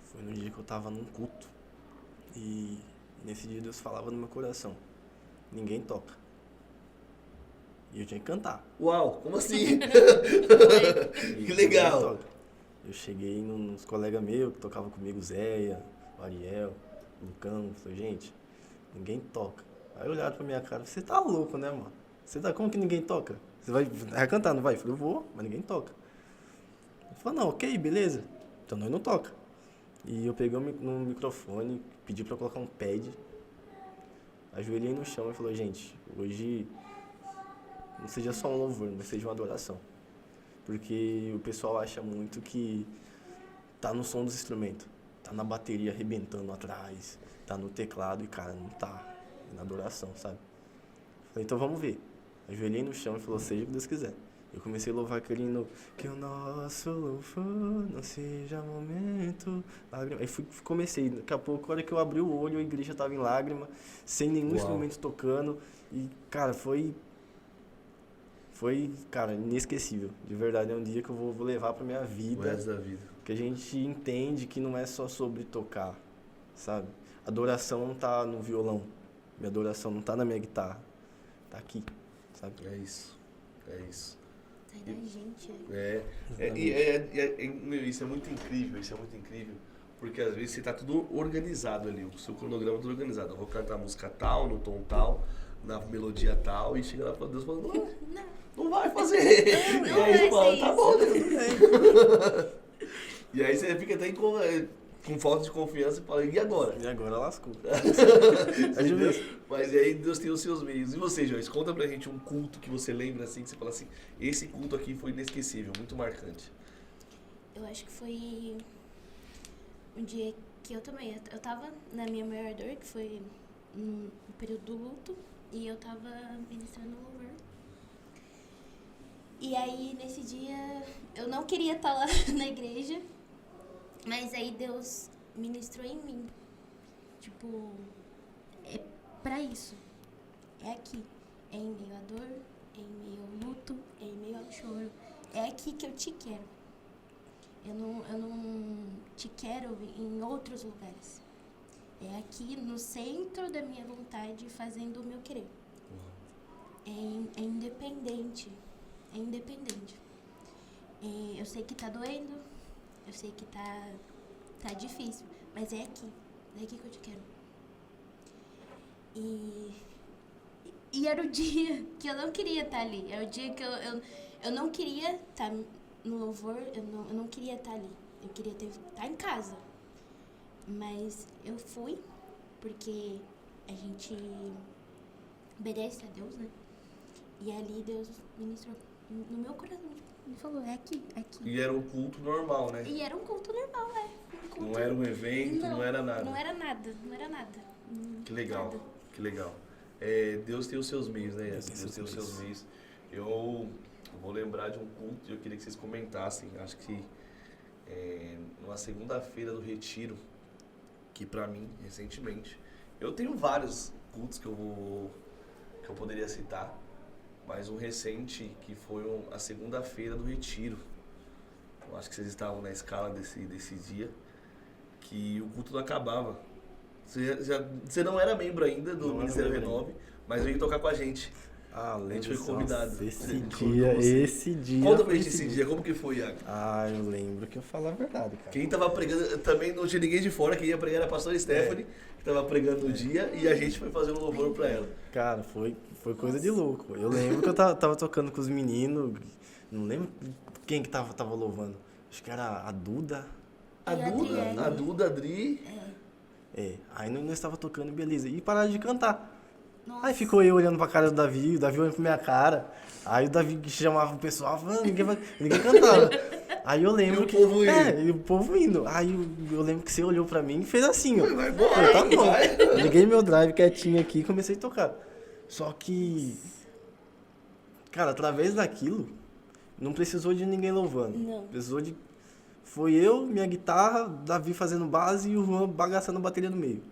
Speaker 2: Foi no dia que eu tava num culto. E nesse dia Deus falava no meu coração: ninguém toca. E eu tinha que cantar.
Speaker 1: Uau, como assim?
Speaker 2: E
Speaker 1: Que legal.
Speaker 2: ninguém toca. Eu cheguei nos colegas meus que tocavam comigo, Zéia, o Ariel, o Lucão. Falei, gente, ninguém toca. Aí olharam pra minha cara: você tá louco, né, mano? Como que ninguém toca? Você vai cantar, não vai? Eu falei, eu vou, mas ninguém toca. Ele falou, não, ok, beleza. Então nós não toca. E eu peguei no microfone, pedi pra colocar um pad, ajoelhei no chão e falei, gente, hoje não seja só um louvor, mas seja uma adoração. Porque o pessoal acha muito que tá no som dos instrumentos, tá na bateria arrebentando atrás, tá no teclado e, cara, não tá. É na adoração, sabe? Falei, então vamos ver. Ajoelhei no chão e falou, seja o que Deus quiser. Eu comecei a louvar aquele hino, que o nosso louvor não seja momento, lágrima. Aí comecei, daqui a pouco, a hora que eu abri o olho, a igreja tava em lágrima, sem nenhum instrumento tocando. E, cara, foi, cara, inesquecível. De verdade, é um dia que eu vou levar pra minha vida.
Speaker 1: O resto da vida.
Speaker 2: Que a gente entende que não é só sobre tocar, sabe? A adoração não tá no violão. Minha adoração não tá na minha guitarra. Tá aqui, sabe?
Speaker 1: É isso.
Speaker 3: Sai da gente.
Speaker 1: Meu, isso é muito incrível, porque às vezes você tá tudo organizado ali, o seu cronograma é tudo organizado. Eu vou cantar a música tal, no tom tal, na melodia tal, e chega lá pra Deus falando, não vai fazer. E aí você fala, tá bom, Deus, tudo bem. E aí você fica até com falta de confiança e fala, e agora?
Speaker 2: E agora lascou.
Speaker 1: Mas aí Deus tem os seus meios. E você, Joyce, conta pra gente um culto que você lembra assim, que você fala assim, esse culto aqui foi inesquecível, muito marcante.
Speaker 3: Eu acho que foi um dia que eu tava na minha maior dor, que foi no período do luto, e eu tava ministrando louvor. E aí, nesse dia, eu não queria estar lá na igreja, mas aí Deus ministrou em mim. Tipo, é pra isso. É aqui. É em meio à dor, é em meio ao luto, é em meio ao choro. É aqui que eu te quero. Eu não te quero em outros lugares. É aqui no centro da minha vontade, fazendo o meu querer. É independente. É independente. Eu sei que tá doendo, eu sei que tá difícil, mas é aqui que eu te quero. E era o dia que eu não queria estar ali, era o dia que eu não queria estar no louvor, eu não queria estar ali, eu queria estar em casa. Mas eu fui, porque a gente obedece a Deus, né? E ali Deus ministrou no meu coração. Ele falou, é aqui.
Speaker 1: E era um culto normal, né?
Speaker 3: E era um culto normal,
Speaker 1: Não era um evento, não era nada.
Speaker 3: Não era nada.
Speaker 1: Que legal,
Speaker 3: Nada.
Speaker 1: que legal. Deus tem os seus meios, né? Deus tem os seus meios. eu vou lembrar de um culto e eu queria que vocês comentassem. Acho que numa segunda-feira do Retiro, que pra mim, recentemente, eu tenho vários cultos que eu poderia citar, mas um recente que foi a segunda-feira do Retiro. Eu acho que vocês estavam na escala desse dia, que o culto não acabava. Você não era membro ainda do Ministério Renove, mas veio tocar com a gente.
Speaker 2: Ah, lembro.
Speaker 1: A gente foi convidado.
Speaker 2: Esse dia.
Speaker 1: Conta pra gente esse dia, como que foi, Iago?
Speaker 2: Ah, eu lembro que eu falo a verdade, cara.
Speaker 1: Quem tava pregando, também não tinha ninguém de fora, quem ia pregar era a pastora Stephanie, que tava pregando no dia, e a gente foi fazer um louvor pra ela.
Speaker 2: Cara, foi coisa de louco. Eu lembro que eu tava tocando com os meninos, não lembro quem que tava louvando. Acho que era a Duda.
Speaker 1: A Duda, a Adri.
Speaker 2: Aí nós estava tocando, beleza. E pararam de cantar.
Speaker 3: Nossa.
Speaker 2: Aí ficou eu olhando pra cara do Davi, o Davi olhando pra minha cara. Aí o Davi chamava o pessoal, falando, ninguém cantava. Aí eu lembro que... E o povo indo. Aí eu lembro que você olhou pra mim e fez assim, ó.
Speaker 1: Vai embora,
Speaker 2: Falei, tá bom. Liguei meu drive quietinho aqui e comecei a tocar. Só que... Cara, através daquilo, não precisou de ninguém louvando.
Speaker 3: Não.
Speaker 2: Precisou de... Foi eu, minha guitarra, Davi fazendo base e o Juan bagaçando a bateria no meio.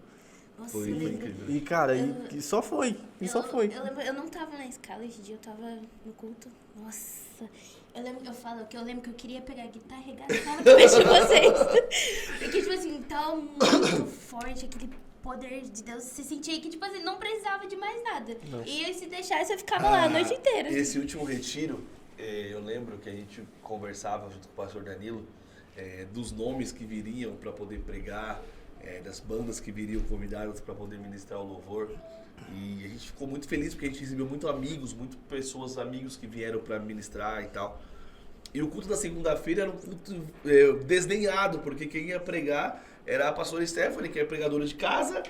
Speaker 3: Nossa,
Speaker 1: Foi
Speaker 3: eu lembro.
Speaker 1: incrível.
Speaker 2: E, cara, e só foi. E só foi.
Speaker 3: Eu lembro, eu não tava na escala esse dia, eu tava no culto. Nossa, eu lembro que eu lembro que eu queria pegar a guitarra e regaçar na cabeça de vocês. Porque, tipo assim, tava muito forte aquele poder de Deus. Você sentia que, tipo assim, não precisava de mais nada.
Speaker 2: Não.
Speaker 3: E se deixasse, eu ficava lá a noite inteira.
Speaker 1: Esse último retiro, eu lembro que a gente conversava junto com o pastor Danilo, dos nomes que viriam para poder pregar, das bandas que viriam convidadas para poder ministrar o louvor. E a gente ficou muito feliz porque a gente recebeu muitos amigos, amigos que vieram para ministrar e tal. E o culto da segunda-feira era um culto desdenhado, porque quem ia pregar era a pastora Stephanie, que é pregadora de casa,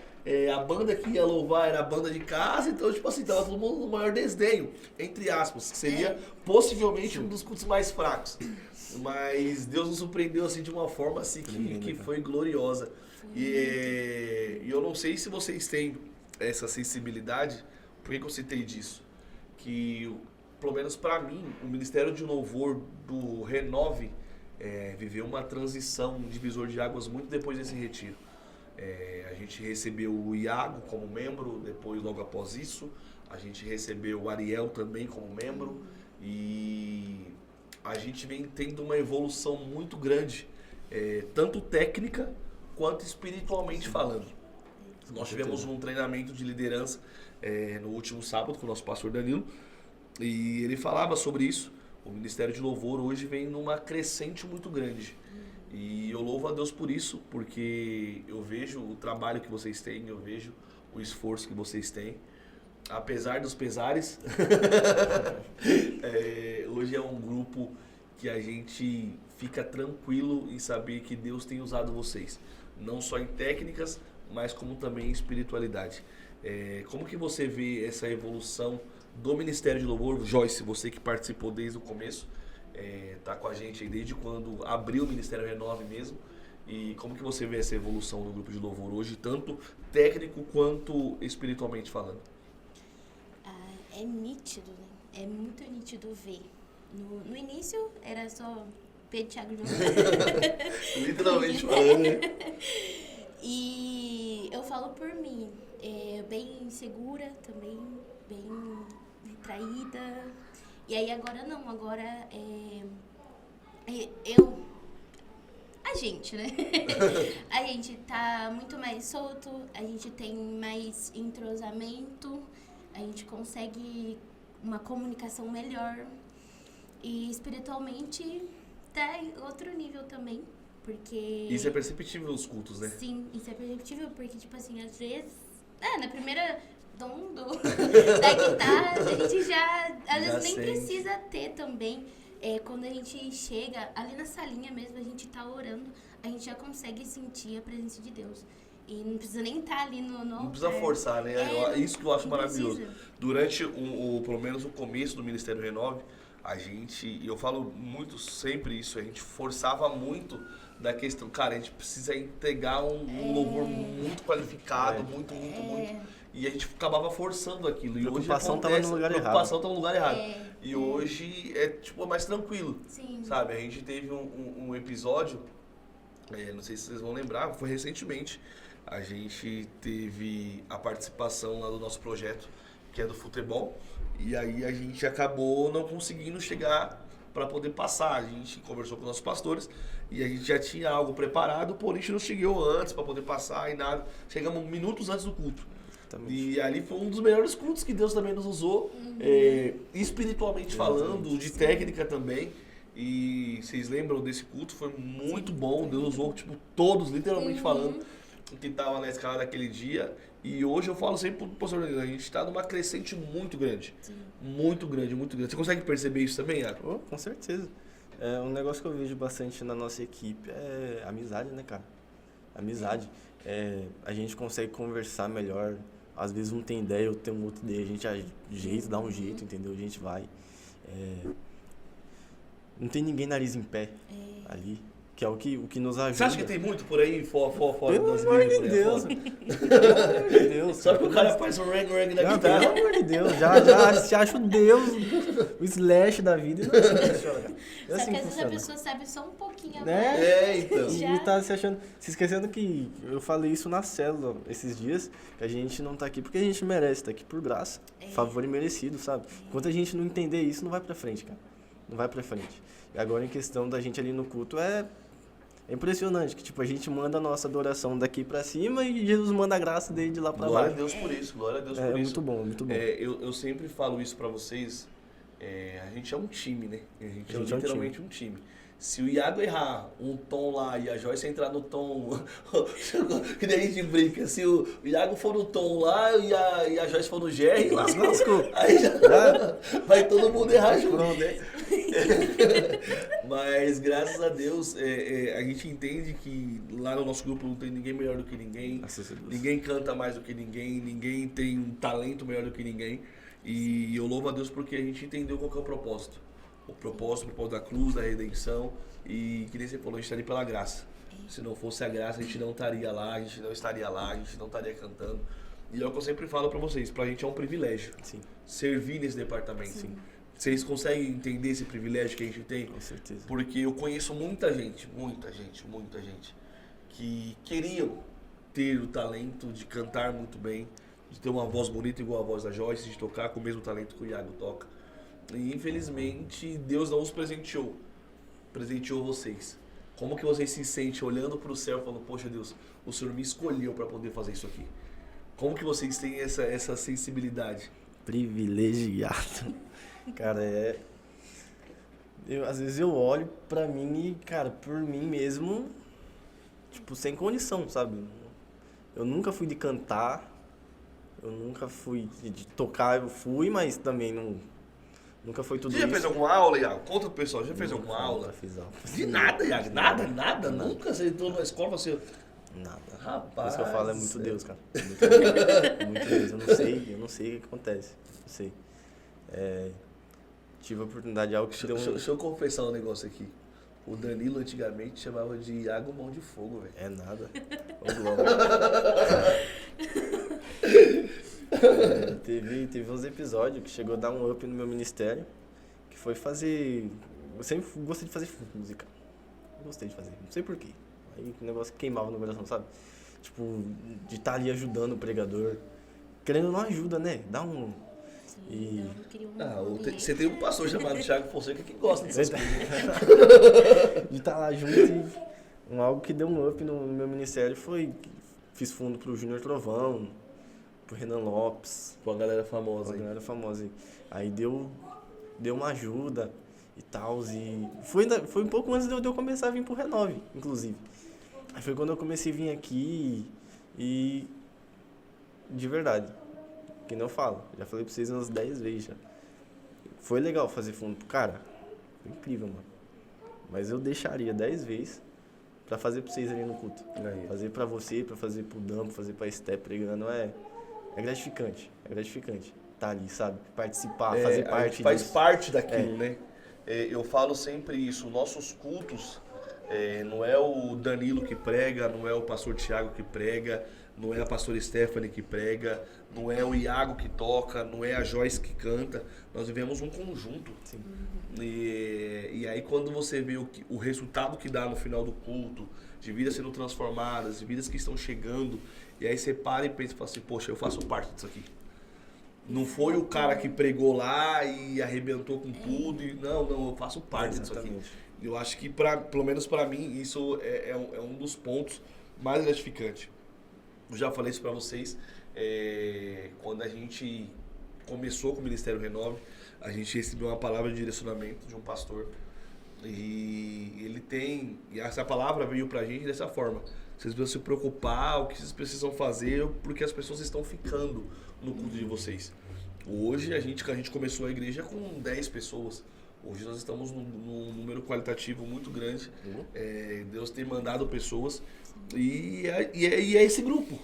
Speaker 1: a banda que ia louvar era a banda de casa, então, tipo assim, tava todo mundo no maior desdenho, entre aspas, que seria possivelmente um dos cultos mais fracos. Mas Deus nos surpreendeu assim de uma forma assim que foi gloriosa. E eu não sei se vocês têm essa sensibilidade, por que eu citei disso? Que, pelo menos para mim, o Ministério de Louvor do Renove viveu uma transição, um divisor de águas muito depois desse retiro. A gente recebeu o Iago como membro, depois logo após isso, a gente recebeu o Ariel também como membro, e a gente vem tendo uma evolução muito grande, tanto técnica quanto espiritualmente falando. Nós tivemos um treinamento de liderança no último sábado com o nosso pastor Danilo, e ele falava sobre isso. O Ministério de Louvor hoje vem numa crescente muito grande. E eu louvo a Deus por isso, porque eu vejo o trabalho que vocês têm, eu vejo o esforço que vocês têm. Apesar dos pesares, hoje é um grupo que a gente fica tranquilo em saber que Deus tem usado vocês. Não só em técnicas, mas como também em espiritualidade. Como que você vê essa evolução do Ministério de Louvor? Joyce, você que participou desde o começo, tá com a gente aí desde quando abriu o Ministério Renove mesmo. E como que você vê essa evolução do grupo de louvor hoje, tanto técnico quanto espiritualmente falando?
Speaker 3: É nítido, né? É muito nítido ver. No início era só Pedro, Thiago e João.
Speaker 1: Literalmente falando, né?
Speaker 3: E eu falo por mim, bem insegura também, bem retraída. E aí agora não, agora a gente, né? A gente tá muito mais solto, a gente tem mais entrosamento, a gente consegue uma comunicação melhor. E espiritualmente tá em outro nível também, porque...
Speaker 1: Isso é perceptível nos cultos, né?
Speaker 3: Sim, isso é perceptível, porque, tipo assim, às vezes... na primeira dom da guitarra, a gente às vezes nem precisa ter também. Quando a gente chega ali na salinha mesmo, a gente tá orando, a gente já consegue sentir a presença de Deus. E não precisa nem estar ali no
Speaker 1: não precisa forçar, né? Isso que eu acho maravilhoso.
Speaker 3: Precisa.
Speaker 1: Durante pelo menos o começo do Ministério Renove, a gente, e eu falo muito sempre isso, a gente forçava muito da questão, cara, a gente precisa entregar um louvor muito qualificado, muito. e a gente acabava forçando aquilo. E hoje
Speaker 2: Preocupação tava no lugar errado.
Speaker 1: Preocupação tava no lugar errado. E
Speaker 3: É.
Speaker 1: hoje é tipo mais tranquilo,
Speaker 3: Sim.
Speaker 1: sabe? A gente teve um episódio, não sei se vocês vão lembrar, foi recentemente. A gente teve a participação lá do nosso projeto, que é do futebol, e aí a gente acabou não conseguindo chegar para poder passar. A gente conversou com nossos pastores e a gente já tinha algo preparado, porém a gente não chegou antes para poder passar e nada. Chegamos minutos antes do culto.
Speaker 2: Exatamente.
Speaker 1: E ali foi um dos melhores cultos que Deus também nos usou, espiritualmente falando, de técnica também. E vocês lembram desse culto? Foi muito bom. Deus usou tipo, todos, literalmente falando, que estavam na escala daquele dia. E hoje eu falo sempre pro pastor Danilo, a gente está numa crescente muito grande.
Speaker 3: Sim.
Speaker 1: Muito grande, muito grande. Você consegue perceber isso também, Iago?
Speaker 2: Oh, com certeza. Um negócio que eu vejo bastante na nossa equipe é amizade, né, cara? Amizade. A gente consegue conversar melhor. Às vezes um tem ideia, outro tem um outro ideia. A gente dá um jeito, entendeu? A gente vai. Não tem ninguém nariz em pé ali. Que é o que nos ajuda.
Speaker 1: Você acha que tem muito por aí fora
Speaker 2: Pelo
Speaker 1: das
Speaker 2: amor
Speaker 1: igrejas?
Speaker 2: de Deus. Pelo amor de Deus.
Speaker 1: Só que o cara faz um reg da
Speaker 2: Não,
Speaker 1: guitarra.
Speaker 2: pelo amor de Deus. Já se acha o Deus, o slash da vida e não funciona, cara. É
Speaker 3: Só
Speaker 2: assim
Speaker 3: que
Speaker 2: que
Speaker 3: às vezes a
Speaker 2: funciona.
Speaker 3: pessoa sabe só um pouquinho a
Speaker 2: Né?
Speaker 3: mais.
Speaker 1: Então.
Speaker 2: E
Speaker 3: Já.
Speaker 2: tá se esquecendo que eu falei isso na célula esses dias, que a gente não tá aqui porque a gente merece, tá aqui por graça, favor imerecido, sabe? Enquanto a gente não entender isso, não vai pra frente, cara. Não vai pra frente. E agora em questão da gente ali no culto é impressionante, que tipo, a gente manda a nossa adoração daqui pra cima e Jesus manda a graça dele de lá pra
Speaker 1: Glória a
Speaker 2: baixo.
Speaker 1: Deus por isso, glória a Deus
Speaker 2: É
Speaker 1: por isso.
Speaker 2: muito bom, muito bom.
Speaker 1: Eu sempre falo isso pra vocês, a gente é um time, né? A gente é literalmente um time. Se o Iago errar um tom lá e a Joyce entrar no tom, que daí a gente brinca, se o Iago for no tom lá e a Joyce for no GR,
Speaker 2: Lascou.
Speaker 1: aí já vai todo mundo errar junto, né? Mas graças a Deus a gente entende que lá no nosso grupo não tem ninguém melhor do que ninguém,
Speaker 2: Graças a Deus.
Speaker 1: ninguém canta mais do que ninguém tem um talento melhor do que ninguém. E eu louvo a Deus porque a gente entendeu qual que é o propósito. O propósito da cruz, da redenção. E que nem você falou, a gente está ali pela graça. Se não fosse a graça, a gente não estaria lá, a gente não estaria lá, a gente não estaria cantando. E é o que eu sempre falo pra vocês, pra gente é um privilégio
Speaker 2: Sim,
Speaker 1: servir nesse departamento.
Speaker 3: Sim.
Speaker 1: Vocês conseguem entender esse privilégio que a gente tem?
Speaker 2: com certeza.
Speaker 1: Porque eu conheço muita gente que queriam ter o talento de cantar muito bem, de ter uma voz bonita igual a voz da Joyce, de tocar com o mesmo talento que o Iago toca. E infelizmente Deus não os presenteou vocês. Como que vocês se sentem olhando para o céu e falando, poxa Deus, o Senhor me escolheu para poder fazer isso aqui? Como que vocês têm essa sensibilidade?
Speaker 2: Privilegiado. Cara, às vezes eu olho pra mim e, cara, por mim mesmo, tipo, sem condição, sabe? Eu nunca fui de cantar, eu nunca fui de tocar, eu fui, mas também nunca foi tudo
Speaker 1: Você já
Speaker 2: isso.
Speaker 1: fez alguma aula, Iago? Conta pro pessoal, já fez alguma aula?
Speaker 2: Nunca fiz aula.
Speaker 1: De nada, Iago, nada. Nunca você entrou na escola e você...
Speaker 2: Nada.
Speaker 1: Rapaz,
Speaker 2: Por isso que eu falo, é muito
Speaker 1: céu.
Speaker 2: Deus, cara. É muito Deus. É muito Deus. Eu não sei o que acontece. Não sei. Tive a oportunidade de algo que deu
Speaker 1: Deixa eu confessar um negócio aqui. O Danilo antigamente chamava de Iago Mão de Fogo, velho.
Speaker 2: É nada. Ô, Glória. Teve uns episódios que chegou a dar um up no meu ministério, que foi fazer... Eu sempre gostei de fazer música. Gostei de fazer, não sei porquê. Aí o negócio queimava no coração, sabe? Tipo, de estar ali ajudando o pregador. Querendo não ajuda, né? Dá um... E...
Speaker 3: Eu queria um
Speaker 1: Você tem um pastor chamado Thiago Fonseca que gosta dessas coisas.
Speaker 2: de estar lá junto e algo que deu um up no meu ministério foi que fiz fundo pro Júnior Trovão, pro Renan Lopes,
Speaker 1: Com a galera famosa
Speaker 2: uma
Speaker 1: aí.
Speaker 2: galera famosa aí. Aí deu uma ajuda e tal, e foi um pouco antes de eu começar a vir pro Renove, inclusive. Aí foi quando eu comecei a vir aqui e de verdade, que não eu falo, já falei pra vocês umas 10 vezes já. Foi legal fazer fundo, cara, foi incrível, mano. Mas eu deixaria 10 vezes pra fazer pra vocês ali no culto.
Speaker 1: Aí.
Speaker 2: Fazer pra você, pra fazer pro Dan, pra fazer pra Esté pregando, é gratificante. É gratificante tá ali, sabe? Participar, fazer
Speaker 1: A
Speaker 2: parte
Speaker 1: gente faz
Speaker 2: disso.
Speaker 1: parte daquilo, né? Eu falo sempre isso, nossos cultos, não é o Danilo que prega, não é o pastor Thiago que prega, não é a pastora Stephanie que prega, não é o Iago que toca, não é a Joyce que canta. Nós vivemos um conjunto.
Speaker 2: Sim.
Speaker 1: E aí quando você vê o resultado que dá no final do culto, de vidas sendo transformadas, de vidas que estão chegando, e aí você para e pensa e fala assim, poxa, eu faço parte disso aqui. Não foi o cara que pregou lá e arrebentou com tudo. Não, eu faço parte disso aqui. Eu acho que, pelo menos para mim, isso é um dos pontos mais gratificantes. Eu já falei isso para vocês. Quando a gente começou com o Ministério Renove, a gente recebeu uma palavra de direcionamento de um pastor. E essa palavra veio pra gente dessa forma. Vocês precisam se preocupar, o que vocês precisam fazer, porque as pessoas estão ficando no culto de vocês. Hoje a gente começou a igreja com 10 pessoas. Hoje nós estamos num número qualitativo muito grande. Deus tem mandado pessoas e é esse grupo.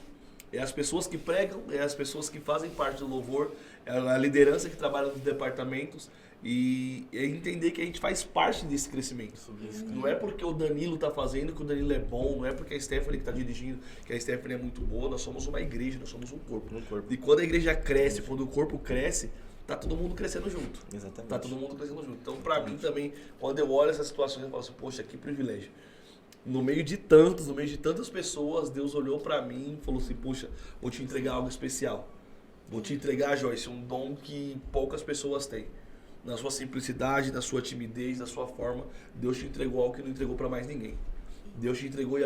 Speaker 1: É as pessoas que pregam, é as pessoas que fazem parte do louvor, é a liderança que trabalha nos departamentos. E é entender que a gente faz parte desse crescimento. Não é porque o Danilo está fazendo que o Danilo é bom, não é porque a Stephanie que está dirigindo que a Stephanie é muito boa. Nós somos uma igreja, nós somos um corpo. E quando a igreja cresce, quando o corpo cresce, tá todo mundo crescendo junto.
Speaker 2: Exatamente.
Speaker 1: Tá todo mundo crescendo junto. Então, para mim também, quando eu olho essas situações, eu falo assim, poxa, que privilégio. No meio de tantas pessoas, Deus olhou para mim e falou assim, poxa, vou te entregar algo especial. Vou te entregar, Joyce, um dom que poucas pessoas têm. Na sua simplicidade, na sua timidez, na sua forma, Deus te entregou algo que não entregou para mais ninguém. Deus te entregou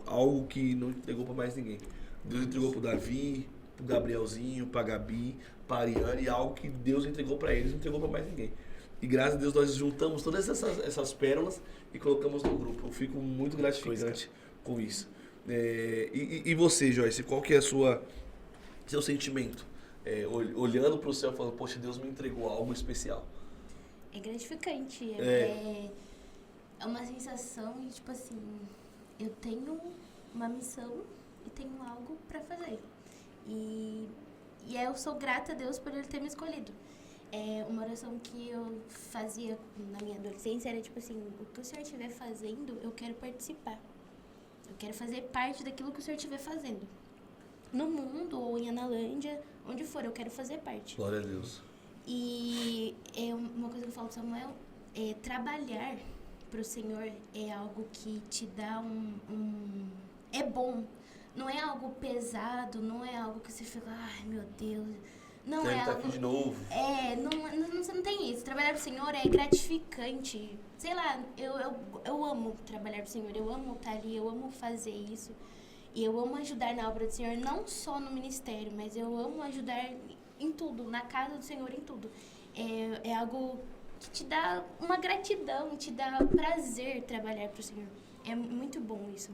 Speaker 1: algo que não entregou para mais ninguém. Deus entregou pro Davi, pro Gabrielzinho, pra Gabi, pra Ariane, algo que Deus entregou para eles, não entregou para mais ninguém. E graças a Deus nós juntamos todas essas pérolas e colocamos no grupo. Eu fico muito gratificante com isso. E você, Joyce, qual que é seu sentimento? Olhando para o céu e falando, poxa, Deus me entregou algo especial.
Speaker 3: É gratificante. É uma sensação de, tipo assim, eu tenho uma missão e tenho algo para fazer. E eu sou grata a Deus por Ele ter me escolhido. Uma oração que eu fazia na minha adolescência era tipo assim, o que o Senhor estiver fazendo, eu quero participar. Eu quero fazer parte daquilo que o Senhor estiver fazendo. No mundo ou em Analândia, onde for, eu quero fazer parte.
Speaker 1: Glória a Deus.
Speaker 3: E uma coisa que eu falo pro Samuel, trabalhar pro Senhor é algo que te dá é bom. Não é algo pesado, não é algo que você fica, ai meu Deus. Não é algo...
Speaker 1: aqui de novo.
Speaker 3: Você não tem isso. Trabalhar pro Senhor é gratificante. Sei lá, eu amo trabalhar pro Senhor, eu amo estar ali, eu amo fazer isso. E eu amo ajudar na obra do Senhor, não só no ministério, mas eu amo ajudar em tudo, na casa do Senhor, em tudo. É algo que te dá uma gratidão, te dá prazer trabalhar para o Senhor. É muito bom isso.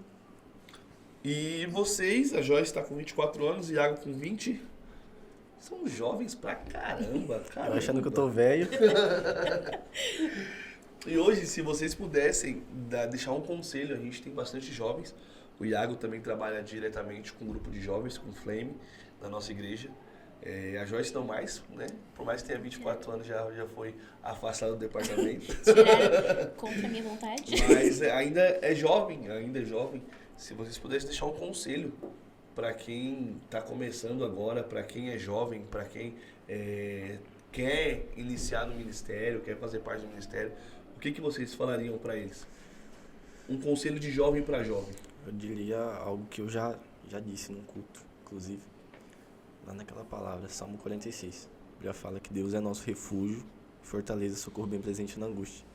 Speaker 1: E vocês, a Joyce está com 24 anos, Iago com 20, são jovens pra caramba.
Speaker 2: Achando que eu tô velho.
Speaker 1: E hoje, se vocês pudessem deixar um conselho, a gente tem bastante jovens. O Iago também trabalha diretamente com um grupo de jovens, com o Flame, na nossa igreja. A Joyce não mais, né? Por mais que tenha 24 anos, já foi afastada do departamento.
Speaker 3: Tiraram contra a minha vontade.
Speaker 1: Mas ainda é jovem. Se vocês pudessem deixar um conselho para quem está começando agora, para quem é jovem, para quem quer iniciar no ministério, quer fazer parte do ministério, o que vocês falariam para eles? Um conselho de jovem para jovem.
Speaker 2: Eu diria algo que eu já disse num culto, inclusive, lá naquela palavra, Salmo 46. Já fala que Deus é nosso refúgio, fortaleza, socorro bem presente na angústia.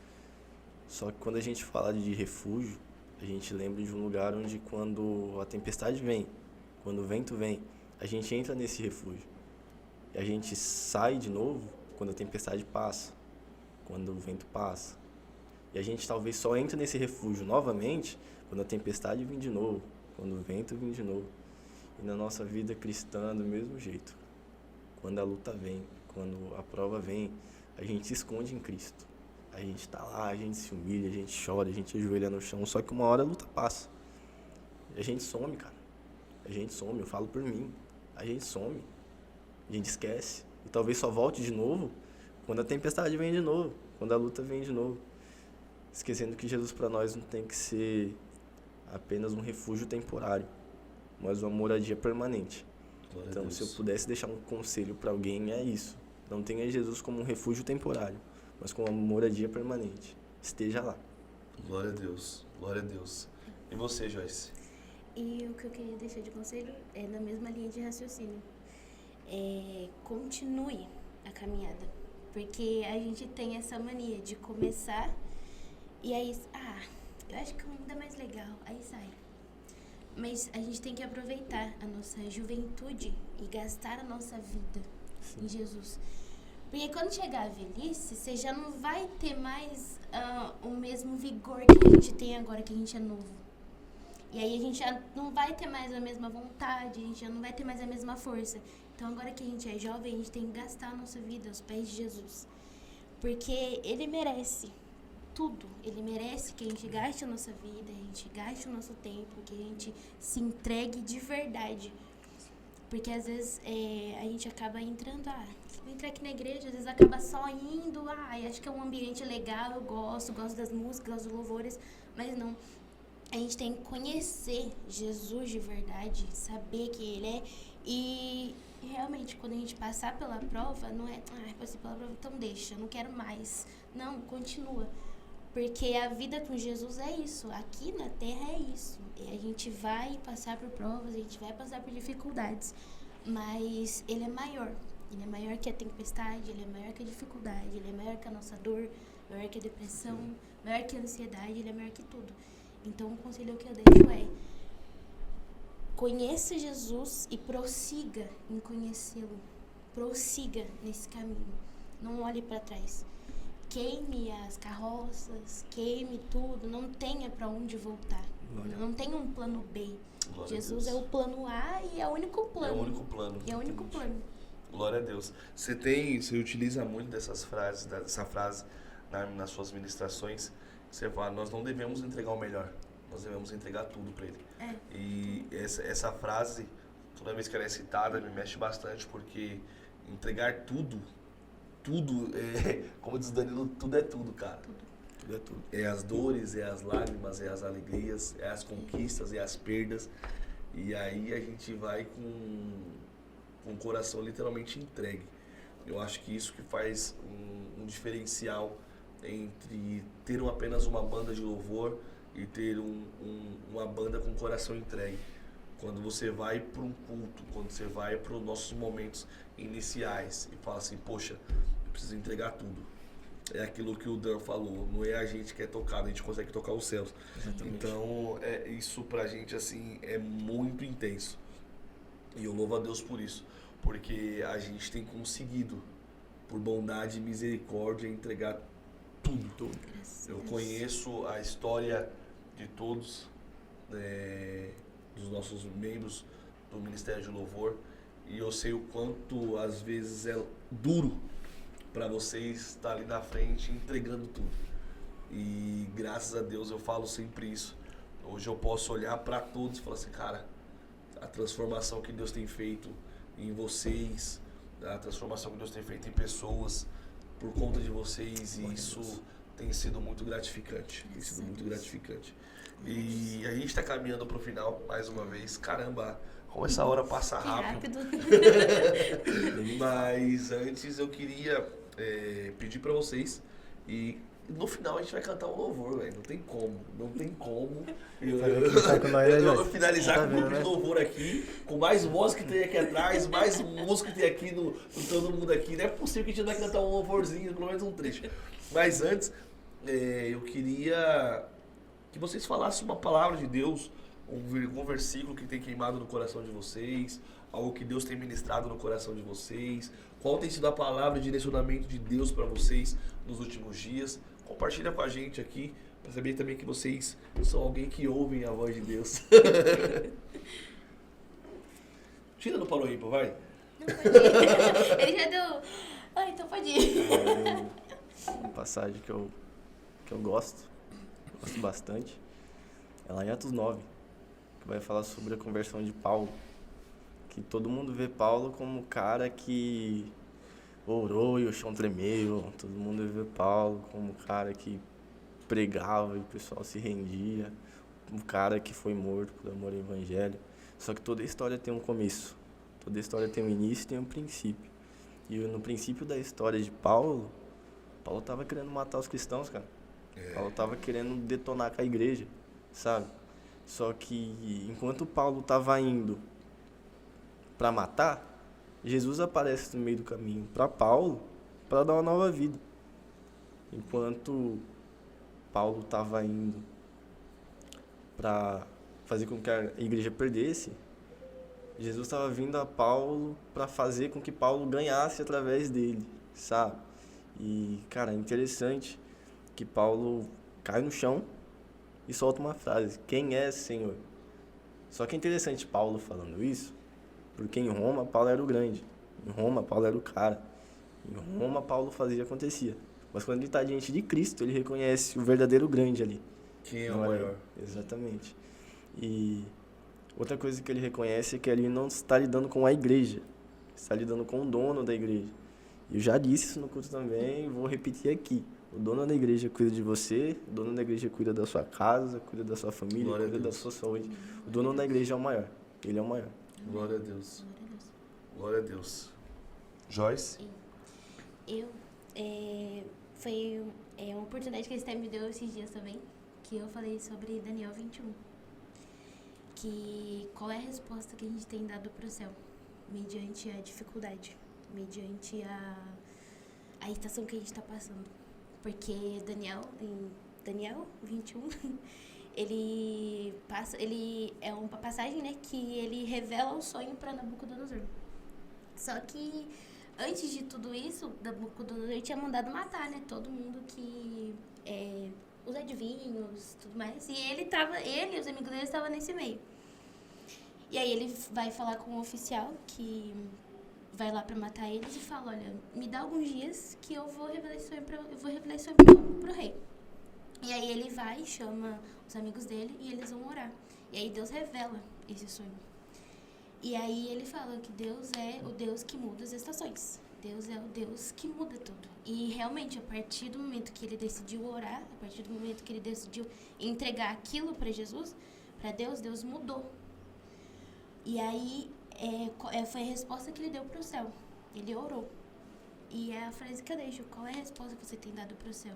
Speaker 2: Só que quando a gente fala de refúgio, a gente lembra de um lugar onde quando a tempestade vem, quando o vento vem, a gente entra nesse refúgio. E a gente sai de novo quando a tempestade passa, quando o vento passa. E a gente talvez só entra nesse refúgio novamente quando a tempestade vem de novo, quando o vento vem de novo. E na nossa vida cristã, do mesmo jeito. Quando a luta vem, quando a prova vem, a gente se esconde em Cristo. A gente tá lá, a gente se humilha, a gente chora, a gente ajoelha no chão. Só que uma hora a luta passa. E a gente some, cara. A gente some, eu falo por mim. A gente some. A gente esquece. E talvez só volte de novo quando a tempestade vem de novo, quando a luta vem de novo. Esquecendo que Jesus para nós não tem que ser apenas um refúgio temporário, mas uma moradia permanente.
Speaker 1: Glória a
Speaker 2: Então,
Speaker 1: Deus.
Speaker 2: se eu pudesse deixar um conselho para alguém, é isso. Não tenha Jesus como um refúgio temporário, mas como uma moradia permanente. Esteja lá.
Speaker 1: Glória a Deus. Glória a Deus. E você, Joyce?
Speaker 3: E o que eu queria deixar de conselho é na mesma linha de raciocínio. Continue a caminhada. Porque a gente tem essa mania de começar e aí, eu acho que é ainda mais legal, aí sai. Mas a gente tem que aproveitar a nossa juventude e gastar a nossa vida em Jesus. Porque quando chegar a velhice, você já não vai ter mais o mesmo vigor que a gente tem agora que a gente é novo. E aí a gente já não vai ter mais a mesma vontade, a gente já não vai ter mais a mesma força. Então agora que a gente é jovem, a gente tem que gastar a nossa vida aos pés de Jesus. Porque Ele merece tudo. Ele merece que a gente gaste a nossa vida, a gente gaste o nosso tempo, que a gente se entregue de verdade. Porque às vezes a gente acaba entrando, vou entrar aqui na igreja, às vezes acaba só indo, acho que é um ambiente legal, eu gosto das músicas, gosto dos louvores, mas não. A gente tem que conhecer Jesus de verdade, saber quem Ele é e realmente quando a gente passar pela prova, não é, passei pela prova, então deixa, não quero mais. Não, continua. Porque a vida com Jesus é isso, aqui na Terra é isso. A gente vai passar por provas, a gente vai passar por dificuldades, mas Ele é maior. Ele é maior que a tempestade, Ele é maior que a dificuldade, Ele é maior que a nossa dor, maior que a depressão, maior que a ansiedade, Ele é maior que tudo. Então o conselho que eu deixo é: conheça Jesus e prossiga em conhecê-lo. Prossiga nesse caminho. Não olhe para trás. Queime as carroças, queime tudo. Não tenha para onde voltar. Não tem um plano B.
Speaker 1: Glória
Speaker 3: Jesus
Speaker 1: a
Speaker 3: é
Speaker 1: Deus.
Speaker 3: o plano A e é o único plano.
Speaker 1: É o único plano.
Speaker 3: E é o único plano.
Speaker 1: Glória a Deus. Você utiliza muito dessa frase nas suas ministrações. Você fala, nós não devemos entregar o melhor, nós devemos entregar tudo para Ele. E essa frase, toda vez que ela é citada, me mexe bastante, porque entregar tudo, como diz o Danilo, tudo é tudo, cara. Tudo é tudo. É as dores, é as lágrimas, é as alegrias, é as conquistas, é as perdas. E aí a gente vai com o coração literalmente entregue. Eu acho que isso que faz um diferencial entre ter apenas uma banda de louvor e ter uma banda com o coração entregue. Quando você vai para um culto, quando você vai para os nossos momentos iniciais e fala assim, poxa, eu preciso entregar tudo. É aquilo que o Dan falou, não é a gente que é tocado, a gente consegue tocar os céus.
Speaker 2: Exatamente.
Speaker 1: Então, isso pra gente assim é muito intenso. E eu louvo a Deus por isso, porque a gente tem conseguido, por bondade e misericórdia, entregar tudo. Eu conheço a história de todos, dos nossos membros do Ministério de Louvor, e eu sei o quanto às vezes é duro para vocês estar ali na frente entregando tudo. E graças a Deus eu falo sempre isso. Hoje eu posso olhar para todos e falar assim, cara, a transformação que Deus tem feito em vocês, a transformação que Deus tem feito em pessoas por conta de vocês, e isso tem sido muito gratificante. Tem sido muito gratificante. E a gente está caminhando para o final mais uma vez. Caramba, como essa hora passa rápido. Mas antes eu queria pedir para vocês, e no final a gente vai cantar um louvor, velho. Não tem como. Eu vou finalizar com um grupo de louvor aqui, com mais voz que tem aqui atrás, mais música que tem aqui no todo mundo aqui. Não é possível que a gente não vai cantar um louvorzinho, pelo menos um trecho. Mas antes, eu queria que vocês falassem uma palavra de Deus, um versículo que tem queimado no coração de vocês, algo que Deus tem ministrado no coração de vocês. Qual tem sido a palavra de direcionamento de Deus para vocês nos últimos dias? Compartilha com a gente aqui, para saber também que vocês são alguém que ouvem a voz de Deus. Tira no Paro Ímpar, vai.
Speaker 3: Não, pode ir. Ele já deu... então pode ir.
Speaker 2: Uma passagem que eu gosto bastante, é lá em Atos 9, que vai falar sobre a conversão de Paulo. Que todo mundo vê Paulo como o cara que orou e o chão tremeu. Todo mundo vê Paulo como o cara que pregava e o pessoal se rendia. Um cara que foi morto por amor ao evangelho. Só que toda história tem um começo. Toda história tem um início e tem um princípio. E no princípio da história de Paulo estava querendo matar os cristãos, cara. Paulo estava querendo detonar com a igreja, sabe? Só que enquanto Paulo estava indo para matar, Jesus aparece no meio do caminho para Paulo para dar uma nova vida. Enquanto Paulo estava indo para fazer com que a igreja perdesse, Jesus estava vindo a Paulo para fazer com que Paulo ganhasse através dele, sabe? E, cara, é interessante que Paulo cai no chão e solta uma frase: quem é, Senhor? Só que é interessante Paulo falando isso, porque em Roma Paulo era o grande, em Roma Paulo era o cara, em Roma Paulo fazia e acontecia. Mas quando ele está diante de Cristo, ele reconhece o verdadeiro grande ali.
Speaker 1: Quem é o maior?
Speaker 2: Exatamente. E outra coisa que ele reconhece é que ele não está lidando com a igreja, está lidando com o dono da igreja. Eu já disse isso no culto também, vou repetir aqui. O dono da igreja cuida de você, o dono da igreja cuida da sua casa, cuida da sua família,
Speaker 1: Glória
Speaker 2: cuida
Speaker 1: a
Speaker 2: da
Speaker 1: Deus.
Speaker 2: sua saúde. O dono da igreja é o maior, ele é o maior.
Speaker 1: Glória a Deus. Glória a Deus. Joyce?
Speaker 3: Foi uma oportunidade que a Esther me deu esses dias também, que eu falei sobre Daniel 21. Que qual é a resposta que a gente tem dado para o céu, mediante a dificuldade, mediante a estação que a gente está passando. Porque em Daniel 21, ele é uma passagem, né, que ele revela o sonho para Nabucodonosor. Só que antes de tudo isso, Nabucodonosor tinha mandado matar, né, todo mundo que os adivinhos, tudo mais. E ele e os amigos dele estavam nesse meio. E aí ele vai falar com um oficial que vai lá pra matar eles e fala: olha, me dá alguns dias que eu vou revelar esse sonho pro rei. E aí ele vai, chama os amigos dele e eles vão orar. E aí Deus revela esse sonho. E aí ele fala que Deus é o Deus que muda as estações. Deus é o Deus que muda tudo. E realmente, a partir do momento que ele decidiu orar, a partir do momento que ele decidiu entregar aquilo para Jesus, para Deus, Deus mudou. E aí foi a resposta que ele deu para o céu. Ele orou. E é a frase que eu deixo: qual é a resposta que você tem dado para o céu?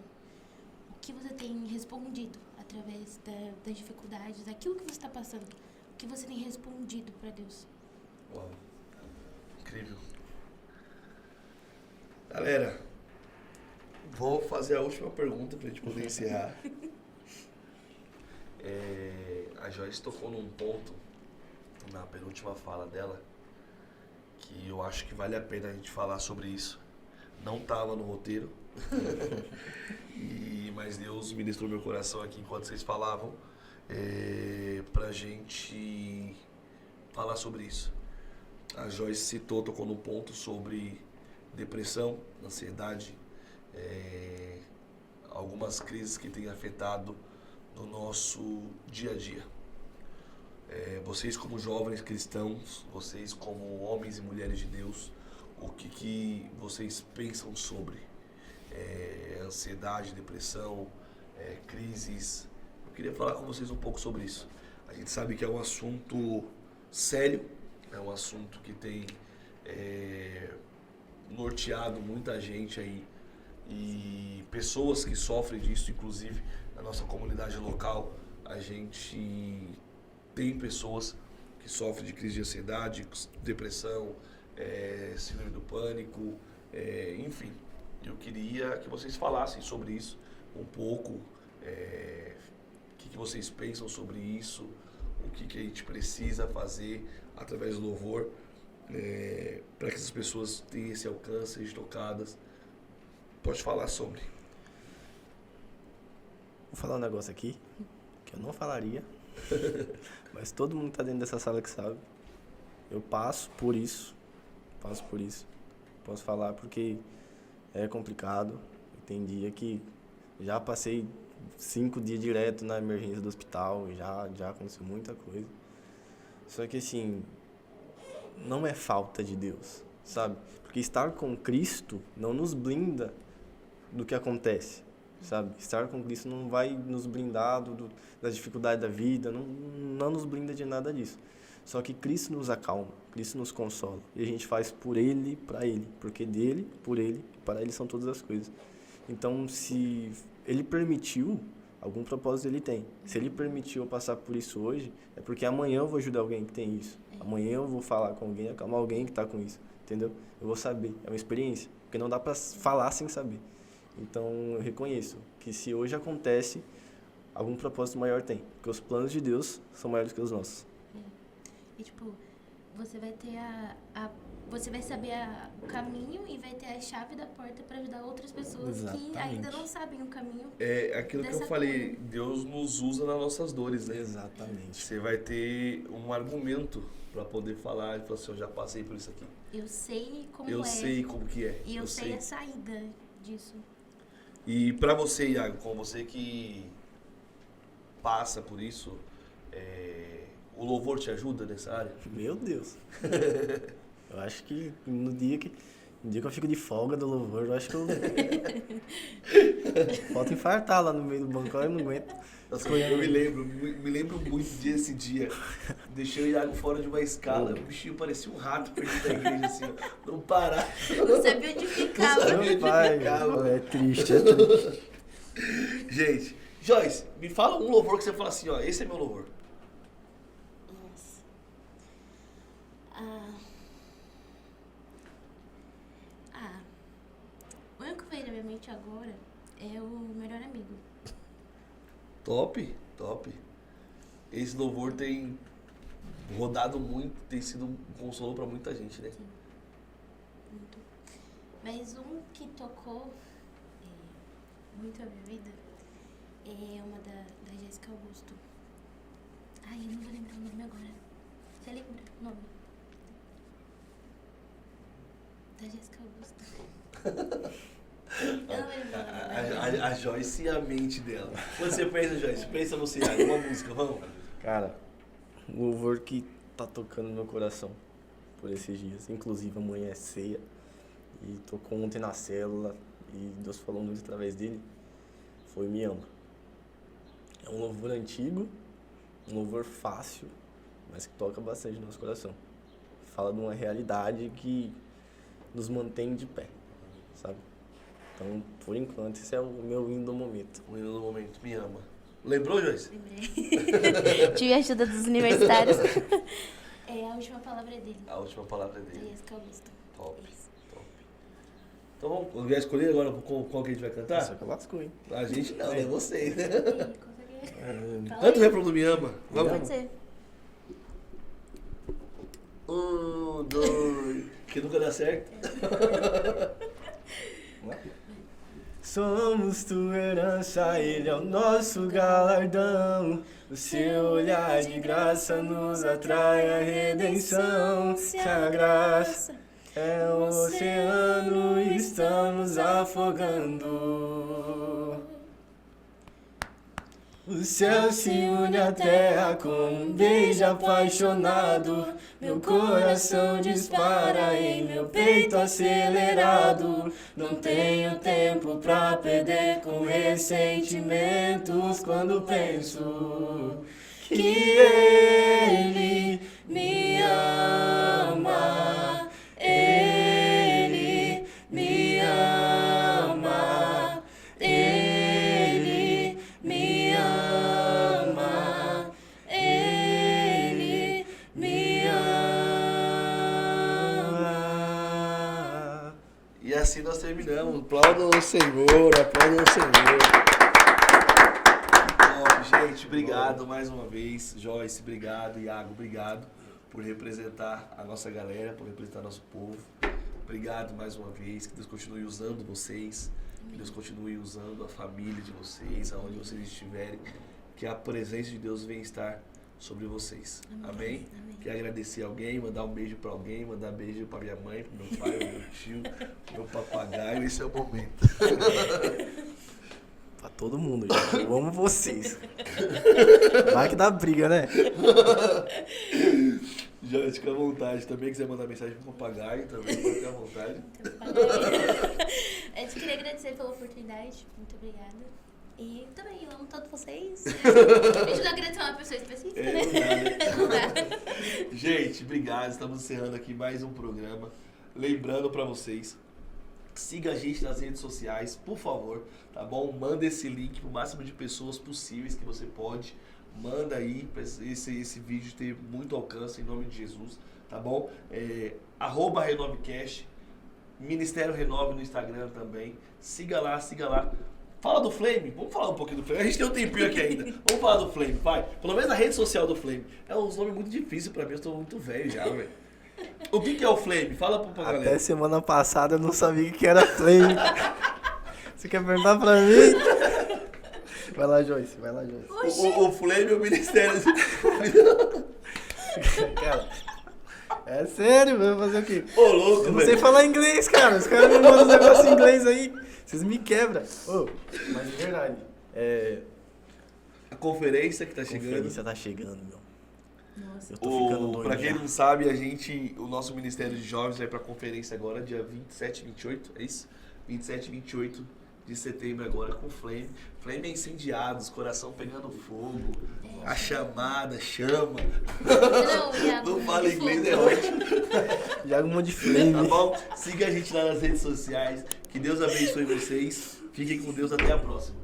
Speaker 3: O que você tem respondido através das dificuldades, daquilo que você está passando? O que você tem respondido para Deus?
Speaker 1: Uau. Incrível. Galera, vou fazer a última pergunta pra gente poder encerrar. A Joyce tocou num ponto na penúltima fala dela que eu acho que vale a pena a gente falar sobre isso. Não estava no roteiro, mas Deus ministrou meu coração aqui enquanto vocês falavam, pra gente falar sobre isso. A Joyce tocou num ponto sobre depressão, ansiedade, algumas crises que têm afetado no nosso dia a dia. Vocês como jovens cristãos, vocês como homens e mulheres de Deus, o que vocês pensam sobre ansiedade, depressão, crises? Eu queria falar com vocês um pouco sobre isso. A gente sabe que é um assunto sério, é um assunto que tem norteado muita gente aí, e pessoas que sofrem disso, inclusive na nossa comunidade local, a gente tem pessoas que sofrem de crise de ansiedade, depressão, síndrome do pânico, enfim. Eu queria que vocês falassem sobre isso um pouco, o que vocês pensam sobre isso, o que a gente precisa fazer através do louvor, para que essas pessoas tenham esse alcance, sejam tocadas. Pode falar sobre.
Speaker 2: Vou falar um negócio aqui que eu não falaria, mas todo mundo que tá dentro dessa sala que sabe. Eu passo por isso. Posso falar porque é complicado. Tem dia que já passei 5 dias direto na emergência do hospital, já aconteceu muita coisa. Só que assim, não é falta de Deus, sabe? Porque estar com Cristo não nos blinda do que acontece, sabe? Estar com Cristo não vai nos blindar das dificuldades da vida, não nos blinda de nada disso. Só que Cristo nos acalma, Cristo nos consola. E a gente faz por Ele, para Ele. Porque dele, por Ele, para Ele são todas as coisas. Então, se Ele permitiu, algum propósito Ele tem. Se Ele permitiu eu passar por isso hoje, é porque amanhã eu vou ajudar alguém que tem isso. Amanhã eu vou falar com alguém, acalmar alguém que está com isso. Entendeu? Eu vou saber. É uma experiência. Porque não dá para falar sem saber. Então, eu reconheço que se hoje acontece, algum propósito maior tem. Porque os planos de Deus são maiores que os nossos.
Speaker 3: E, tipo, você vai ter você vai saber o caminho e vai ter a chave da porta para ajudar outras pessoas que ainda não sabem o caminho.
Speaker 1: É aquilo que eu falei, Deus nos usa nas nossas dores, né?
Speaker 2: Exatamente.
Speaker 1: Você vai ter um argumento para poder falar e falar assim, eu já passei por isso aqui.
Speaker 3: Eu sei como
Speaker 1: Eu sei como que é.
Speaker 3: E eu sei a saída disso.
Speaker 1: E para você, Iago, com você que passa por isso, o louvor te ajuda nessa área?
Speaker 2: Meu Deus. Eu acho que no dia que eu fico de folga do louvor, eu acho que eu... Falta infartar lá no meio do banco, eu não aguento.
Speaker 1: Eu me lembro muito desse dia. Deixei o Iago fora de uma escala, o bichinho parecia um rato perto da igreja, assim, ó, não parar.
Speaker 3: Não sabia onde ficava.
Speaker 2: Meu pai, é triste.
Speaker 1: Gente, Joyce, me fala um louvor que você fala assim, ó, esse é meu louvor.
Speaker 3: Nossa. O único que veio na minha mente agora é o Melhor Amigo.
Speaker 1: Top, top. Esse louvor tem rodado muito, tem sido um consolo pra muita gente, né?
Speaker 3: Sim. Muito. Mas um que tocou muito a minha vida é uma da Jéssica Augusto. Ai, eu não vou lembrar o nome agora. Você lembra o nome? Da Jéssica Augusto. Eu não vou lembrar o nome.
Speaker 1: A Joyce e a mente dela. Quando você pensa, Joyce, pensa você, Iago, uma música, vamos?
Speaker 2: Cara, um louvor que tá tocando no meu coração por esses dias. Inclusive, amanhã é ceia. E tocou ontem na célula. E Deus falou muito através dele. Foi Me Ama. É um louvor antigo, um louvor fácil, mas que toca bastante no nosso coração. Fala de uma realidade que nos mantém de pé, sabe? Então, por enquanto, esse é o meu hino do momento.
Speaker 1: O hino do momento, Me Ama. Lembrou, Joyce?
Speaker 3: Lembrei. Tive a ajuda dos universitários. É a última palavra dele.
Speaker 1: A última palavra
Speaker 3: Da
Speaker 1: dele.
Speaker 3: Jéssica Augusto.
Speaker 1: Top,
Speaker 3: Isso.
Speaker 1: top. Então vamos escolher agora qual que a gente vai cantar?
Speaker 2: Só que eu lascou, hein?
Speaker 1: A gente não, é vocês, né?
Speaker 3: E consegue... Fala
Speaker 1: Tanto o
Speaker 3: aí.
Speaker 1: refrão do Me Ama. Vamos?
Speaker 3: Pode ser.
Speaker 1: 1, 2, que nunca dá certo.
Speaker 2: Somos tua herança, Ele é o nosso galardão. O seu olhar de graça nos atrai a redenção. Se a graça é um oceano, estamos afogando. O céu se une à terra como um beijo apaixonado. Meu coração dispara em meu peito acelerado. Não tenho tempo pra perder com ressentimentos quando penso que Ele me ama. Ele me ama. Ele me ama. Ele me ama.
Speaker 1: E assim nós terminamos. Aplaudam o Senhor, aplaudam o Senhor. Top, gente, obrigado mais uma vez. Joyce, obrigado. Iago, obrigado por representar a nossa galera, por representar nosso povo. Obrigado mais uma vez. Que Deus continue usando vocês. Que Deus continue usando a família de vocês, aonde vocês estiverem. Que a presença de Deus venha estar sobre vocês. Amém?
Speaker 3: Amém.
Speaker 1: Quer agradecer alguém, mandar um beijo pra alguém, mandar beijo pra minha mãe, pro meu pai, pro meu tio, pro meu papagaio. Esse é o momento.
Speaker 2: Pra todo mundo, gente. Eu amo vocês. Vai que dá briga, né?
Speaker 1: Já fica à vontade. Também quiser mandar mensagem pro papagaio, também pode ficar à vontade.
Speaker 3: Eu queria agradecer pela oportunidade. Muito obrigada. E também eu amo todos vocês. A gente não agradecer uma pessoa específica, né?
Speaker 1: Não dá. Gente, obrigado. Estamos encerrando aqui mais um programa. Lembrando pra vocês, siga a gente nas redes sociais, por favor, tá bom? Manda esse link pro máximo de pessoas possíveis que você pode. Manda aí pra esse vídeo ter muito alcance em nome de Jesus, tá bom? @RenoveCast, Ministério Renove no Instagram também. Siga lá, siga lá. Fala do Flame, vamos falar um pouquinho do Flame. A gente tem um tempinho aqui ainda. Vamos falar do Flame, vai. Pelo menos na rede social do Flame. É um nome muito difícil pra mim, eu estou muito velho já, velho. O que é o Flame? Fala pra galera.
Speaker 2: Até semana passada eu não sabia o que era Flame. Você quer perguntar pra mim? Vai lá, Joyce, vai lá, Joyce.
Speaker 1: O Flame é o Ministério.
Speaker 2: Cara, é sério, vai fazer o quê?
Speaker 1: Ô, louco,
Speaker 2: Eu não
Speaker 1: velho.
Speaker 2: sei falar inglês, cara. Os caras me mandam um negócio em inglês aí. Vocês me quebram. Ô, mas de verdade.
Speaker 1: A conferência que tá
Speaker 2: A
Speaker 1: chegando.
Speaker 2: conferência tá chegando, meu.
Speaker 3: Nossa.
Speaker 2: Eu tô ficando doido.
Speaker 1: Pra quem
Speaker 2: já.
Speaker 1: não sabe, o nosso Ministério de Jovens vai pra conferência agora, dia 27 e 28, é isso? 27 e 28 de setembro agora com Flame. Flame é incendiados, coração pegando fogo, a chamada, chama. Não fala inglês, é ótimo.
Speaker 2: Joga um monte de flame.
Speaker 1: Tá bom? Siga a gente lá nas redes sociais. Que Deus abençoe vocês. Fiquem com Deus, até a próxima.